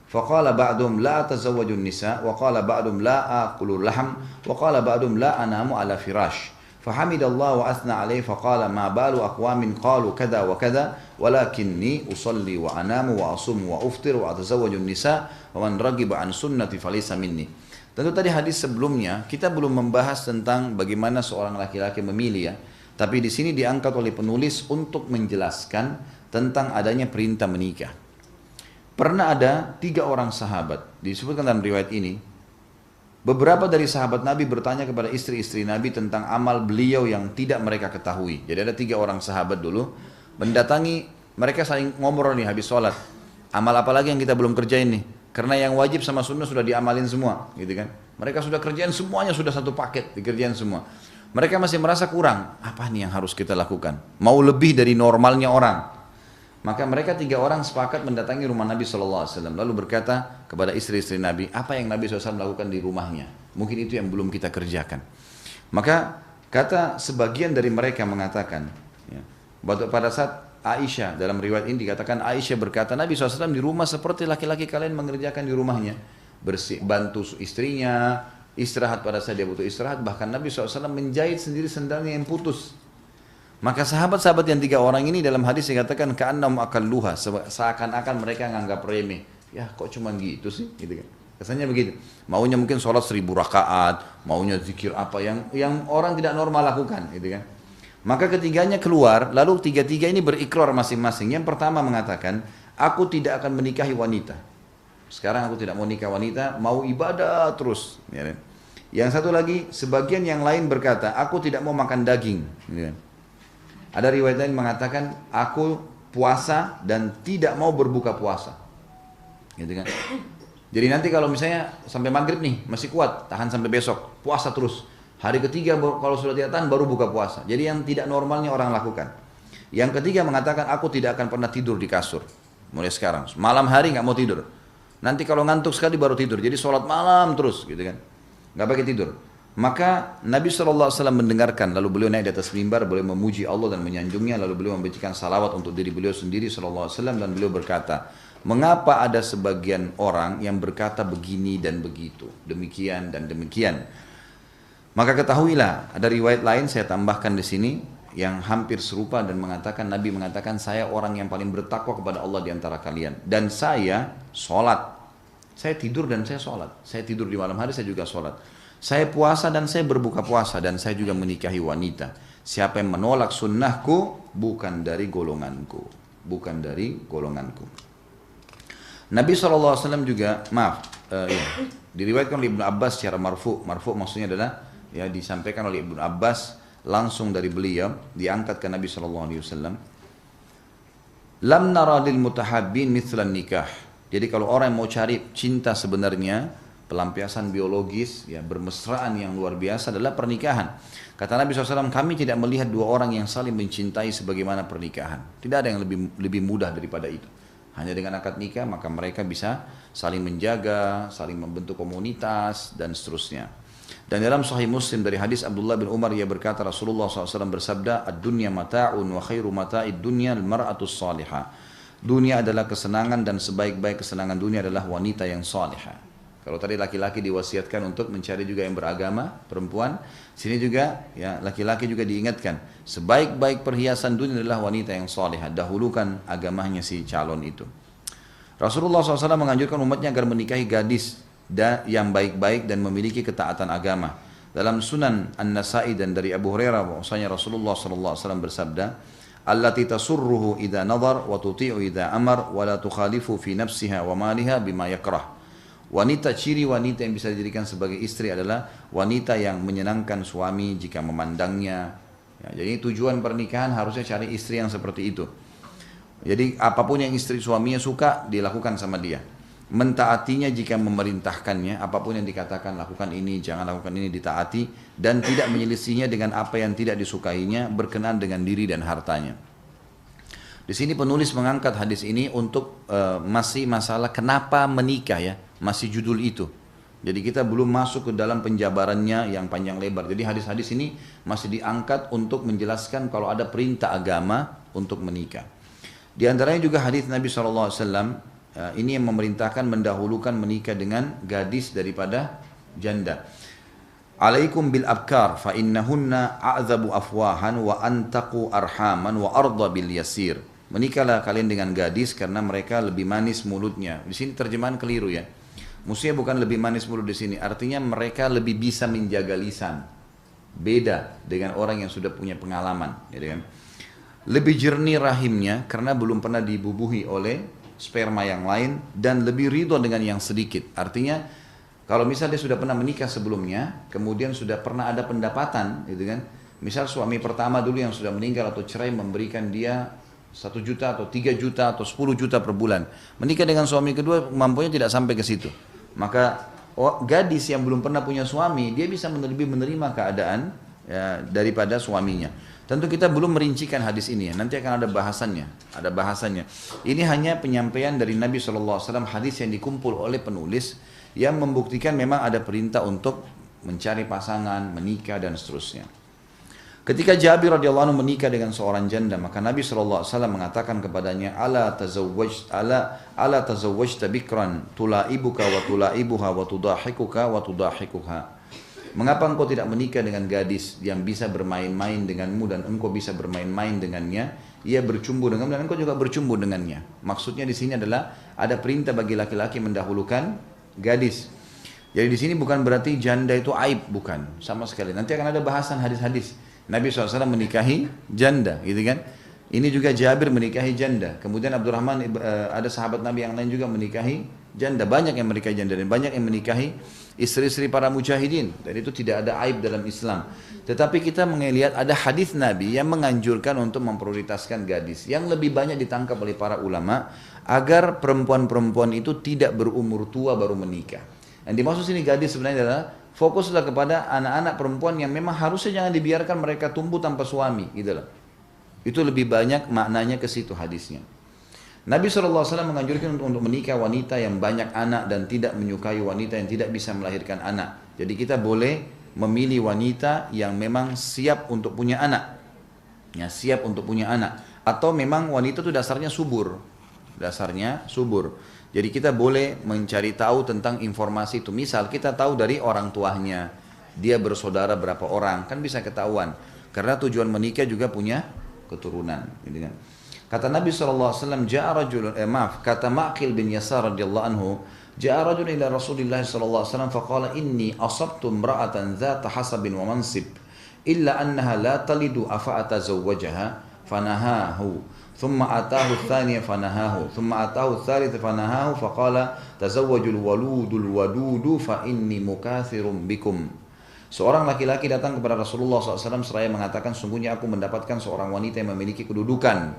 فقال بعضهم لا أتزوج النساء وقال بعضهم لا آكل اللحم وقال بعضهم لا أنام على فراش فحمد الله وأثنى عليه فقال ما بال أقوام قالوا كذا وكذا ولكني أصلي وأنام وأصوم وأفطر وأتزوج النساء ومن رغب عن سنتي فليس مني. Tentu tadi hadis sebelumnya kita belum membahas tentang bagaimana seorang laki-laki memilih ya, tapi di sini diangkat oleh penulis untuk menjelaskan tentang adanya perintah menikah. Pernah ada 3 orang sahabat, disebutkan dalam riwayat ini, beberapa dari sahabat Nabi bertanya kepada istri-istri Nabi tentang amal beliau yang tidak mereka ketahui. Jadi ada 3 orang sahabat dulu, mendatangi, mereka saling ngobrol nih habis sholat. Amal apa lagi yang kita belum kerjain nih? Karena yang wajib sama sunnah sudah diamalin semua, gitu kan? Mereka sudah kerjain semuanya, sudah satu paket, dikerjain semua. Mereka masih merasa kurang, apa nih yang harus kita lakukan? Mau lebih dari normalnya orang. Maka mereka 3 orang sepakat mendatangi rumah Nabi SAW. Lalu berkata kepada istri-istri Nabi, apa yang Nabi SAW lakukan di rumahnya? Mungkin itu yang belum kita kerjakan. Maka kata sebagian dari mereka mengatakan, ya, pada saat Aisyah, dalam riwayat ini dikatakan Aisyah berkata, Nabi SAW di rumah seperti laki-laki kalian mengerjakan di rumahnya. Bantu istrinya, istirahat pada saat dia butuh istirahat. Bahkan Nabi SAW menjahit sendiri sendalnya yang putus. Maka sahabat-sahabat yang 3 orang ini dalam hadis dikatakan ka'annahum akalluha, seakan-akan mereka nganggap remeh. Ya kok cuma gitu sih, gitu kan. Kesannya begitu. Maunya mungkin sholat 1000 rakaat, maunya zikir apa yang orang tidak normal lakukan, gitu kan. Maka ketiganya keluar, lalu 3 ini berikrar masing-masing. Yang pertama mengatakan, aku tidak akan menikahi wanita. Sekarang aku tidak mau nikah wanita, mau ibadah terus. Ya kan? Yang satu lagi, sebagian yang lain berkata, aku tidak mau makan daging. Ya kan? Ada riwayat lain mengatakan, aku puasa dan tidak mau berbuka puasa. Gitu kan? Jadi nanti kalau misalnya sampai maghrib nih, masih kuat, tahan sampai besok, puasa terus. Hari ketiga kalau sudah tidak tahan, baru buka puasa. Jadi yang tidak normalnya orang lakukan. Yang ketiga mengatakan, aku tidak akan pernah tidur di kasur. Mulai sekarang, malam hari nggak mau tidur. Nanti kalau ngantuk sekali baru tidur. Jadi sholat malam terus, gitu kan? Nggak pakai tidur. Maka Nabi SAW mendengarkan, lalu beliau naik di atas mimbar, beliau memuji Allah dan menyanjungnya, lalu beliau membacakan salawat untuk diri beliau sendiri SAW, dan beliau berkata, mengapa ada sebagian orang yang berkata begini dan begitu, demikian dan demikian. Maka ketahuilah, ada riwayat lain saya tambahkan di sini yang hampir serupa dan mengatakan, Nabi mengatakan, saya orang yang paling bertakwa kepada Allah di antara kalian, dan saya sholat, saya tidur dan saya sholat, saya tidur di malam hari, saya juga sholat, saya puasa dan saya berbuka puasa, dan saya juga menikahi wanita. Siapa yang menolak sunnahku bukan dari golonganku, bukan dari golonganku. Nabi SAW juga, diriwayatkan oleh Ibnu Abbas secara marfu. Marfu maksudnya adalah ya disampaikan oleh Ibnu Abbas langsung dari beliau, diangkat ke Nabi SAW. Lam nara lil mutahabbin mithlan nikah. Jadi kalau orang yang mau cari cinta sebenarnya, pelampiasan biologis, ya bermesraan yang luar biasa adalah pernikahan. Kata Nabi SAW, kami tidak melihat dua orang yang saling mencintai sebagaimana pernikahan. Tidak ada yang lebih mudah daripada itu. Hanya dengan akad nikah maka mereka bisa saling menjaga, saling membentuk komunitas dan seterusnya. Dan dalam Sahih Muslim dari hadis Abdullah bin Umar, ia berkata Rasulullah SAW bersabda, ad-dunya mata'un wa khairu mata'id dunya al-mar'atus salihah. Dunia adalah kesenangan dan sebaik-baik kesenangan dunia adalah wanita yang salihah. Kalau tadi laki-laki diwasiatkan untuk mencari juga yang beragama, perempuan, sini juga ya laki-laki juga diingatkan, sebaik-baik perhiasan dunia adalah wanita yang salihah. Dahulukan agamanya si calon itu. Rasulullah SAW menganjurkan umatnya agar menikahi gadis yang baik-baik dan memiliki ketaatan agama. Dalam Sunan An-Nasa'i dan dari Abu Hurairah bahwasanya Rasulullah SAW bersabda, allati tasurruhu idza nadhar wa tuti'u idza amar wa la tukhalifu fi nafsiha wa maliha bima yakrah. Wanita, ciri wanita yang bisa dijadikan sebagai istri adalah wanita yang menyenangkan suami jika memandangnya. Ya, jadi tujuan pernikahan harusnya cari istri yang seperti itu. Jadi apapun yang istri suaminya suka dilakukan sama dia. Mentaatinya jika memerintahkannya, apapun yang dikatakan lakukan ini, jangan lakukan ini, ditaati, dan tidak menyelisihinya dengan apa yang tidak disukainya, berkenaan dengan diri dan hartanya. Di sini penulis mengangkat hadis ini untuk masih masalah kenapa menikah ya, masih judul itu. Jadi kita belum masuk ke dalam penjabarannya yang panjang lebar. Jadi hadis-hadis ini masih diangkat untuk menjelaskan kalau ada perintah agama untuk menikah. Di antaranya juga hadis Nabi SAW ini yang memerintahkan mendahulukan menikah dengan gadis daripada janda. Alaikum bil abkar fa innahunna a'zabu afwahan wa antaqu arhaman wa arda bil yasir. Menikahlah kalian dengan gadis karena mereka lebih manis mulutnya. Di sini terjemahan keliru ya. Maksudnya bukan lebih manis mulut di sini, artinya mereka lebih bisa menjaga lisan. Beda dengan orang yang sudah punya pengalaman, gitu kan. Lebih jernih rahimnya karena belum pernah dibubuhi oleh sperma yang lain, dan lebih ridho dengan yang sedikit. Artinya kalau misalnya dia sudah pernah menikah sebelumnya, kemudian sudah pernah ada pendapatan, gitu kan. Misal suami pertama dulu yang sudah meninggal atau cerai memberikan dia 1 juta atau 3 juta atau 10 juta per bulan. Menikah dengan suami kedua mampunya tidak sampai ke situ. Maka gadis yang belum pernah punya suami, dia bisa lebih menerima keadaan ya, daripada suaminya. Tentu kita belum merincikan hadis ini ya. Nanti akan ada bahasannya. Ada bahasannya. Ini hanya penyampaian dari Nabi SAW, hadis yang dikumpul oleh penulis yang membuktikan memang ada perintah untuk mencari pasangan, menikah dan seterusnya. Ketika Jabir radhiyallahu anhu menikah dengan seorang janda, maka Nabi SAW mengatakan kepadanya, ala tazawwajta bikran tulaibuka wa tulaibuha wa tudahikuka wa tudahikuha. Mengapa engkau tidak menikah dengan gadis yang bisa bermain-main denganmu dan engkau bisa bermain-main dengannya? Ia bercumbu denganmu dan engkau juga bercumbu dengannya. Maksudnya di sini adalah ada perintah bagi laki-laki mendahulukan gadis. Jadi di sini bukan berarti janda itu aib, bukan sama sekali. Nanti akan ada bahasan hadis-hadis. Nabi SAW menikahi janda, gitu kan? Ini juga Jabir menikahi janda. Kemudian Abdurrahman, ada sahabat Nabi yang lain juga menikahi janda. Banyak yang menikahi janda dan banyak yang menikahi istri-istri para mujahidin. Dan itu tidak ada aib dalam Islam. Tetapi kita melihat ada hadis Nabi yang menganjurkan untuk memprioritaskan gadis. Yang lebih banyak ditangkap oleh para ulama agar perempuan-perempuan itu tidak berumur tua baru menikah. Yang dimaksud sini gadis sebenarnya adalah fokuslah kepada anak-anak perempuan yang memang harusnya jangan dibiarkan mereka tumbuh tanpa suami, gitu loh. Itu lebih banyak maknanya ke situ hadisnya. Nabi SAW menganjurkan untuk menikah wanita yang banyak anak dan tidak menyukai wanita yang tidak bisa melahirkan anak. Jadi kita boleh memilih wanita yang memang siap untuk punya anak. Ya, siap untuk punya anak. Atau memang wanita itu dasarnya subur. Dasarnya subur. Jadi kita boleh mencari tahu tentang informasi itu. Misal kita tahu dari orang tuanya, dia bersaudara berapa orang, kan bisa ketahuan. Karena tujuan menikah juga punya keturunan. Gitu kan. Kata Nabi SAW, kata Ma'qil bin Yasar radhiyallahu anhu, ja'a rajulun ila Rasulillah SAW faqala inni asabtu imra'atan dzata hasabin wa mansib illa annaha la talidu afa atazawwajaha fanahahu thumma atahu ats-tsaniya fanahahu thumma atahu ats-tsalits fanahahu faqala tazawwajul waludul wadudu fa inni mukatsirum bikum. Seorang laki-laki datang kepada Rasulullah SAW seraya mengatakan, sungguhnya aku mendapatkan seorang wanita yang memiliki kedudukan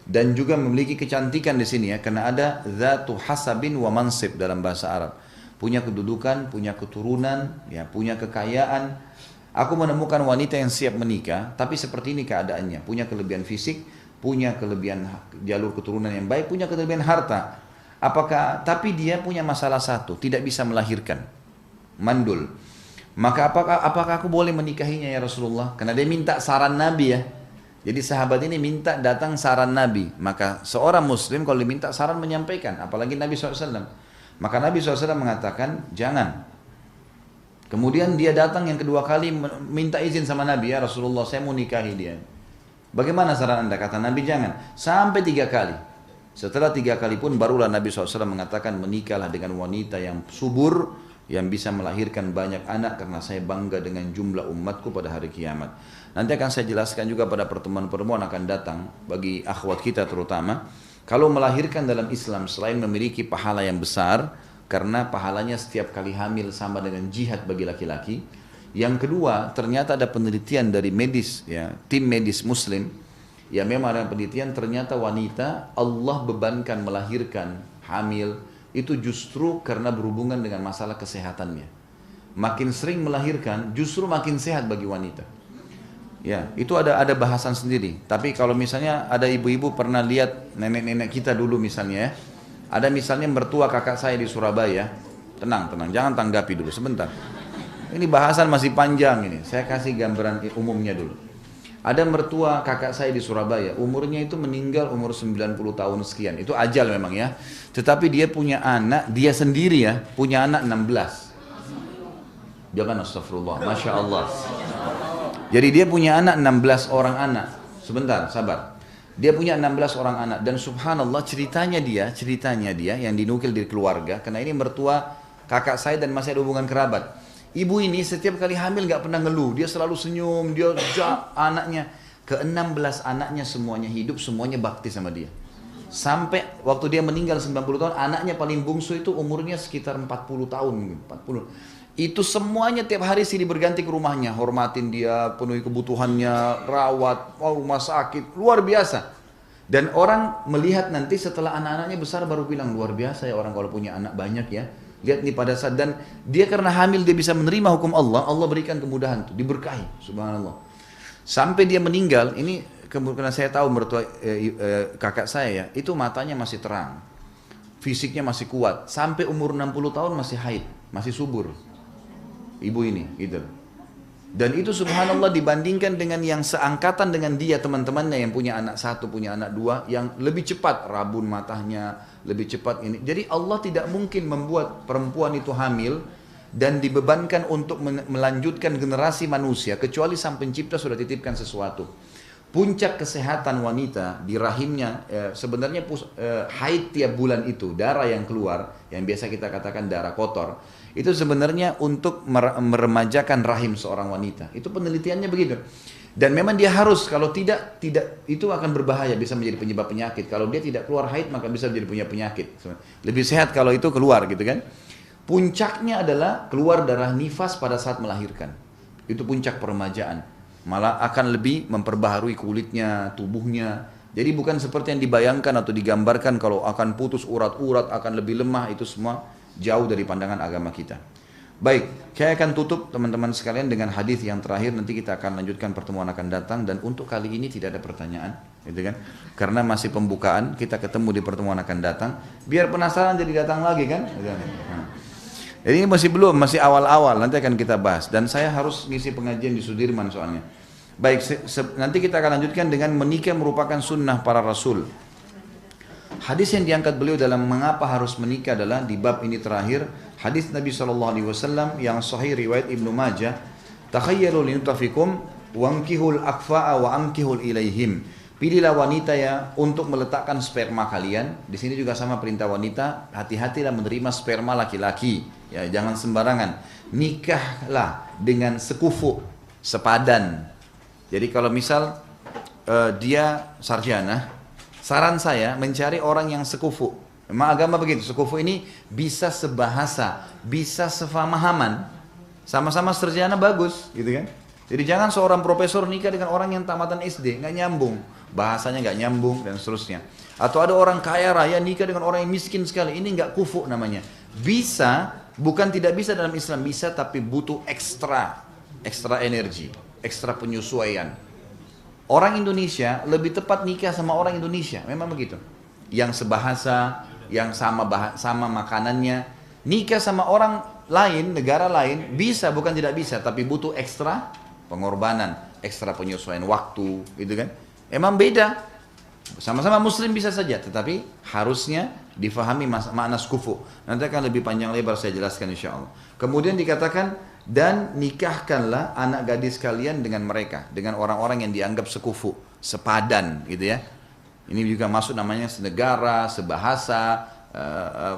dan juga memiliki kecantikan di sini ya, karena ada dzatu hasabin wa mansib dalam bahasa Arab. Punya kedudukan, punya keturunan, ya, punya kekayaan. Aku menemukan wanita yang siap menikah, tapi seperti ini keadaannya, punya kelebihan fisik, punya kelebihan jalur keturunan yang baik, punya kelebihan harta. Tapi dia punya masalah satu, tidak bisa melahirkan. Mandul. Maka apakah aku boleh menikahinya ya Rasulullah? Karena dia minta saran Nabi ya. Jadi sahabat ini minta datang saran Nabi. Maka seorang muslim kalau diminta saran menyampaikan. Apalagi Nabi SAW. Maka Nabi SAW mengatakan jangan. Kemudian dia datang yang kedua kali minta izin sama Nabi. Ya Rasulullah, saya mau nikahi dia. Bagaimana saran anda? Kata Nabi jangan. Sampai 3 kali. Setelah 3 kali pun barulah Nabi SAW mengatakan menikahlah dengan wanita yang subur, yang bisa melahirkan banyak anak, karena saya bangga dengan jumlah umatku pada hari kiamat. Nanti akan saya jelaskan juga pada pertemuan-pertemuan akan datang bagi akhwat kita terutama. Kalau melahirkan dalam Islam selain memiliki pahala yang besar, karena pahalanya setiap kali hamil sama dengan jihad bagi laki-laki. Yang kedua, ternyata ada penelitian dari medis, ya, tim medis muslim, ya memang ada penelitian ternyata wanita Allah bebankan melahirkan, hamil, itu justru karena berhubungan dengan masalah kesehatannya. Makin sering melahirkan, justru makin sehat bagi wanita. Ya, itu ada bahasan sendiri. Tapi kalau misalnya ada ibu-ibu pernah lihat nenek-nenek kita dulu misalnya ya. Ada misalnya mertua kakak saya di Surabaya. Tenang, jangan tanggapi dulu sebentar. Ini bahasan masih panjang ini. Saya kasih gambaran umumnya dulu. Ada mertua kakak saya di Surabaya, umurnya itu meninggal umur 90 tahun sekian. Itu ajal memang ya. Tetapi dia punya anak, dia sendiri ya, punya anak 16. Jangan astagfirullah, Masya Allah. Jadi dia punya anak 16 orang anak. Sebentar, sabar. Dia punya 16 orang anak. Dan subhanallah ceritanya dia yang dinukil dari keluarga. Karena ini mertua kakak saya dan masih ada hubungan kerabat. Ibu ini setiap kali hamil gak pernah ngeluh. Dia selalu senyum, dia anaknya. Ke-16 anaknya semuanya hidup, semuanya bakti sama dia. Sampai waktu dia meninggal 90 tahun, anaknya paling bungsu itu umurnya sekitar 40 tahun. 40. Itu semuanya tiap hari silih berganti ke rumahnya, hormatin dia, penuhi kebutuhannya, rawat, rumah sakit, luar biasa. Dan orang melihat nanti setelah anak-anaknya besar baru bilang luar biasa ya orang kalau punya anak banyak ya. Lihat nih pada saat, dan dia karena hamil dia bisa menerima hukum Allah, Allah berikan kemudahan tuh, diberkahi, subhanallah. Sampai dia meninggal, ini karena saya tahu mertua kakak saya ya, itu matanya masih terang, fisiknya masih kuat, sampai umur 60 tahun masih haid, masih subur. Ibu ini gitu. Dan itu subhanallah dibandingkan dengan yang seangkatan dengan dia, teman-temannya yang punya anak 1, punya anak 2, yang lebih cepat rabun matanya, lebih cepat ini. Jadi Allah tidak mungkin membuat perempuan itu hamil dan dibebankan untuk melanjutkan generasi manusia kecuali Sang Pencipta sudah titipkan sesuatu. Puncak kesehatan wanita di rahimnya sebenarnya haid tiap bulan itu, darah yang keluar yang biasa kita katakan darah kotor, itu sebenarnya untuk meremajakan rahim seorang wanita. Itu penelitiannya begitu. Dan memang dia harus, kalau tidak itu akan berbahaya, bisa menjadi penyebab penyakit. Kalau dia tidak keluar haid maka bisa menjadi punya penyakit. Lebih sehat kalau itu keluar gitu kan. Puncaknya adalah keluar darah nifas pada saat melahirkan. Itu puncak peremajaan. Malah akan lebih memperbaharui kulitnya, tubuhnya. Jadi bukan seperti yang dibayangkan atau digambarkan kalau akan putus urat-urat, akan lebih lemah, itu semua jauh dari pandangan agama kita. Baik, saya akan tutup teman-teman sekalian dengan hadis yang terakhir, nanti kita akan lanjutkan pertemuan akan datang, dan untuk kali ini tidak ada pertanyaan, gitu kan? Karena masih pembukaan, kita ketemu di pertemuan akan datang, biar penasaran jadi datang lagi kan? Jadi ini masih belum, masih awal-awal, nanti akan kita bahas. Dan saya harus ngisi pengajian di Sudirman soalnya. Baik, nanti kita akan lanjutkan dengan menikah merupakan sunnah para rasul. Hadis yang diangkat beliau dalam mengapa harus menikah adalah di bab ini terakhir, hadis Nabi SAW yang sahih riwayat Ibnu Majah, takhayyalu linutafikum wankihul akfa'a wa amkihul ilaihim. Pilihlah wanita ya untuk meletakkan sperma kalian. Di sini juga sama perintah wanita, hati-hatilah menerima sperma laki-laki. Ya, jangan sembarangan. Nikahlah dengan sekufu, sepadan. Jadi kalau misal dia sarjana, saran saya mencari orang yang sekufu. Memang agama begitu, sekufu ini bisa sebahasa, bisa sefamahaman. Sama-sama sarjana bagus, gitu kan? Jadi jangan seorang profesor nikah dengan orang yang tamatan SD, nggak nyambung, bahasanya nggak nyambung dan seterusnya. Atau ada orang kaya raya nikah dengan orang yang miskin sekali, ini nggak kufu namanya. Bisa, bukan tidak bisa dalam Islam, bisa tapi butuh ekstra energi, ekstra penyesuaian. Orang Indonesia lebih tepat nikah sama orang Indonesia, memang begitu. Yang sebahasa, yang sama makanannya, nikah sama orang lain, negara lain, bisa bukan tidak bisa, tapi butuh ekstra pengorbanan, ekstra penyesuaian waktu, gitu kan? Emang beda. Sama-sama muslim bisa saja, tetapi harusnya difahami makna skufu. Nanti akan lebih panjang lebar saya jelaskan insya Allah. Kemudian dikatakan, dan nikahkanlah anak gadis kalian dengan mereka, dengan orang-orang yang dianggap sekufu, sepadan, gitu ya. Ini juga masuk namanya senegara, sebahasa,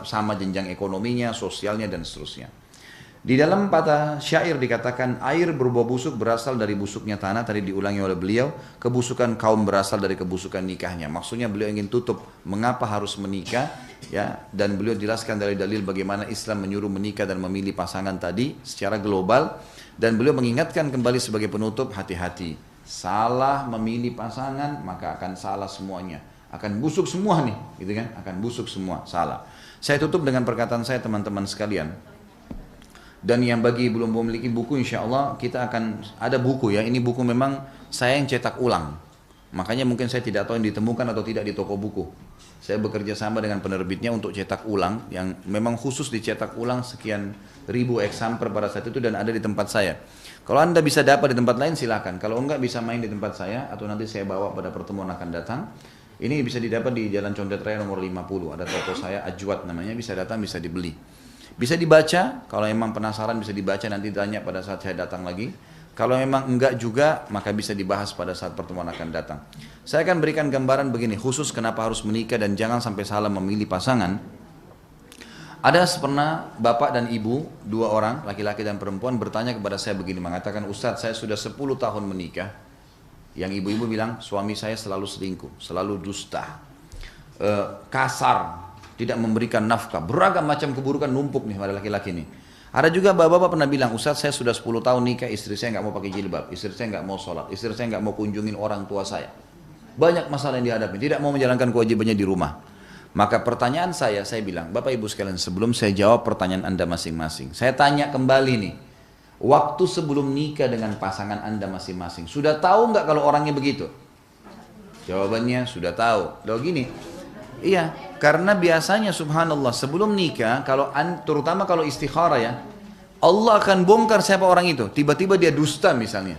sama jenjang ekonominya, sosialnya dan seterusnya. Di dalam patah syair dikatakan air berbau busuk berasal dari busuknya tanah, tadi diulangi oleh beliau, kebusukan kaum berasal dari kebusukan nikahnya. Maksudnya beliau ingin tutup mengapa harus menikah, ya, dan beliau jelaskan dari dalil bagaimana Islam menyuruh menikah dan memilih pasangan tadi secara global, dan beliau mengingatkan kembali sebagai penutup, hati-hati, salah memilih pasangan maka akan salah semuanya, akan busuk semua nih, gitu kan? Akan busuk semua, salah. Saya tutup dengan perkataan saya teman-teman sekalian. Dan yang bagi belum memiliki buku, insya Allah kita akan ada buku ya. Ini buku memang saya yang cetak ulang. Makanya mungkin saya tidak tahu yang ditemukan atau tidak di toko buku. Saya bekerja sama dengan penerbitnya untuk cetak ulang, yang memang khusus dicetak ulang sekian ribu eksemplar pada saat itu dan ada di tempat saya. Kalau Anda bisa dapat di tempat lain silakan. Kalau enggak bisa main di tempat saya atau nanti saya bawa pada pertemuan akan datang. Ini bisa didapat di Jalan Condet Raya nomor 50. Ada toko saya, Ajwat namanya, bisa datang, bisa dibeli. Bisa dibaca, kalau memang penasaran bisa dibaca, nanti tanya pada saat saya datang lagi. Kalau memang enggak juga, maka bisa dibahas pada saat pertemuan akan datang. Saya akan berikan gambaran begini, khusus kenapa harus menikah dan jangan sampai salah memilih pasangan. Ada pernah bapak dan ibu, dua orang, laki-laki dan perempuan, bertanya kepada saya begini, mengatakan, Ustadz saya sudah 10 tahun menikah. Yang ibu-ibu bilang, suami saya selalu selingkuh, selalu dusta, kasar, tidak memberikan nafkah, beragam macam keburukan numpuk nih pada laki-laki ini. Ada juga bapak-bapak pernah bilang, Ustadz saya sudah 10 tahun nikah, istri saya nggak mau pakai jilbab, istri saya nggak mau sholat, istri saya nggak mau kunjungin orang tua saya. Banyak masalah yang dihadapi, tidak mau menjalankan kewajibannya di rumah. Maka pertanyaan saya bilang, Bapak Ibu sekalian, sebelum saya jawab pertanyaan Anda masing-masing, saya tanya kembali nih, waktu sebelum nikah dengan pasangan Anda masing-masing, sudah tahu nggak kalau orangnya begitu? Jawabannya sudah tahu. Loh gini, iya, karena biasanya subhanallah sebelum nikah, terutama kalau istikharah ya, Allah akan bongkar siapa orang itu. Tiba-tiba dia dusta misalnya.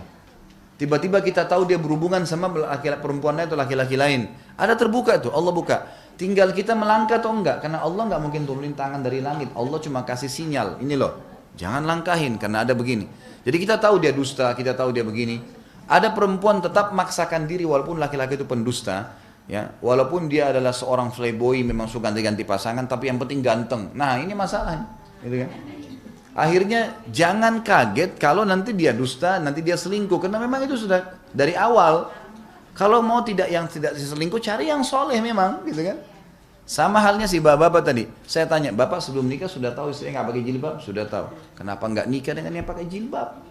Tiba-tiba kita tahu dia berhubungan sama laki-laki perempuan lain atau laki-laki lain. Ada terbuka tuh, Allah buka. Tinggal kita melangkah atau enggak, karena Allah enggak mungkin turunin tangan dari langit. Allah cuma kasih sinyal, ini loh, jangan langkahin karena ada begini. Jadi kita tahu dia dusta, kita tahu dia begini. Ada perempuan tetap maksakan diri walaupun laki-laki itu pendusta. Ya, walaupun dia adalah seorang playboy, memang suka ganti-ganti pasangan, tapi yang penting ganteng. Nah ini masalahnya, gitu kan? Akhirnya jangan kaget kalau nanti dia dusta, nanti dia selingkuh, karena memang itu sudah dari awal. Kalau mau tidak selingkuh, cari yang soleh memang, gitu kan? Sama halnya si bapak tadi. Saya tanya, bapak sebelum nikah sudah tahu istrinya nggak pakai jilbab? Sudah tahu. Kenapa nggak nikah dengan yang pakai jilbab?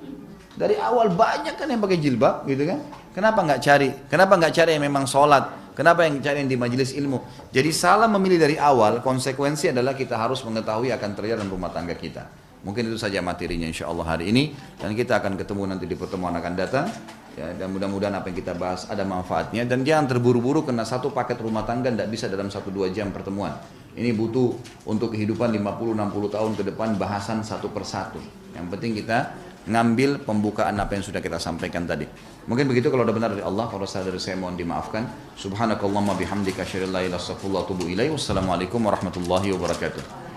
Dari awal banyak kan yang pakai jilbab, gitu kan? Kenapa nggak cari? Kenapa nggak cari yang memang sholat? Kenapa yang cari yang di majelis ilmu? Jadi salah memilih dari awal, konsekuensi adalah kita harus mengetahui akan terjadi dalam rumah tangga kita. Mungkin itu saja materinya insya Allah hari ini, dan kita akan ketemu nanti di pertemuan akan datang. Ya, dan mudah-mudahan apa yang kita bahas ada manfaatnya, dan jangan terburu-buru karena satu paket rumah tangga tidak bisa dalam 1-2 jam pertemuan. Ini butuh untuk kehidupan 50-60 tahun ke depan, bahasan satu persatu. Yang penting kita ngambil pembukaan apa yang sudah kita sampaikan tadi. Mungkin begitu kalau ada benar dari Allah, kalau salah dari saya mohon dimaafkan. Subhanakallahumma bihamdika asyhadu an la ilaha illa anta astaghfiruka wa atubu ilaik. Wassalamualaikum warahmatullahi wabarakatuh.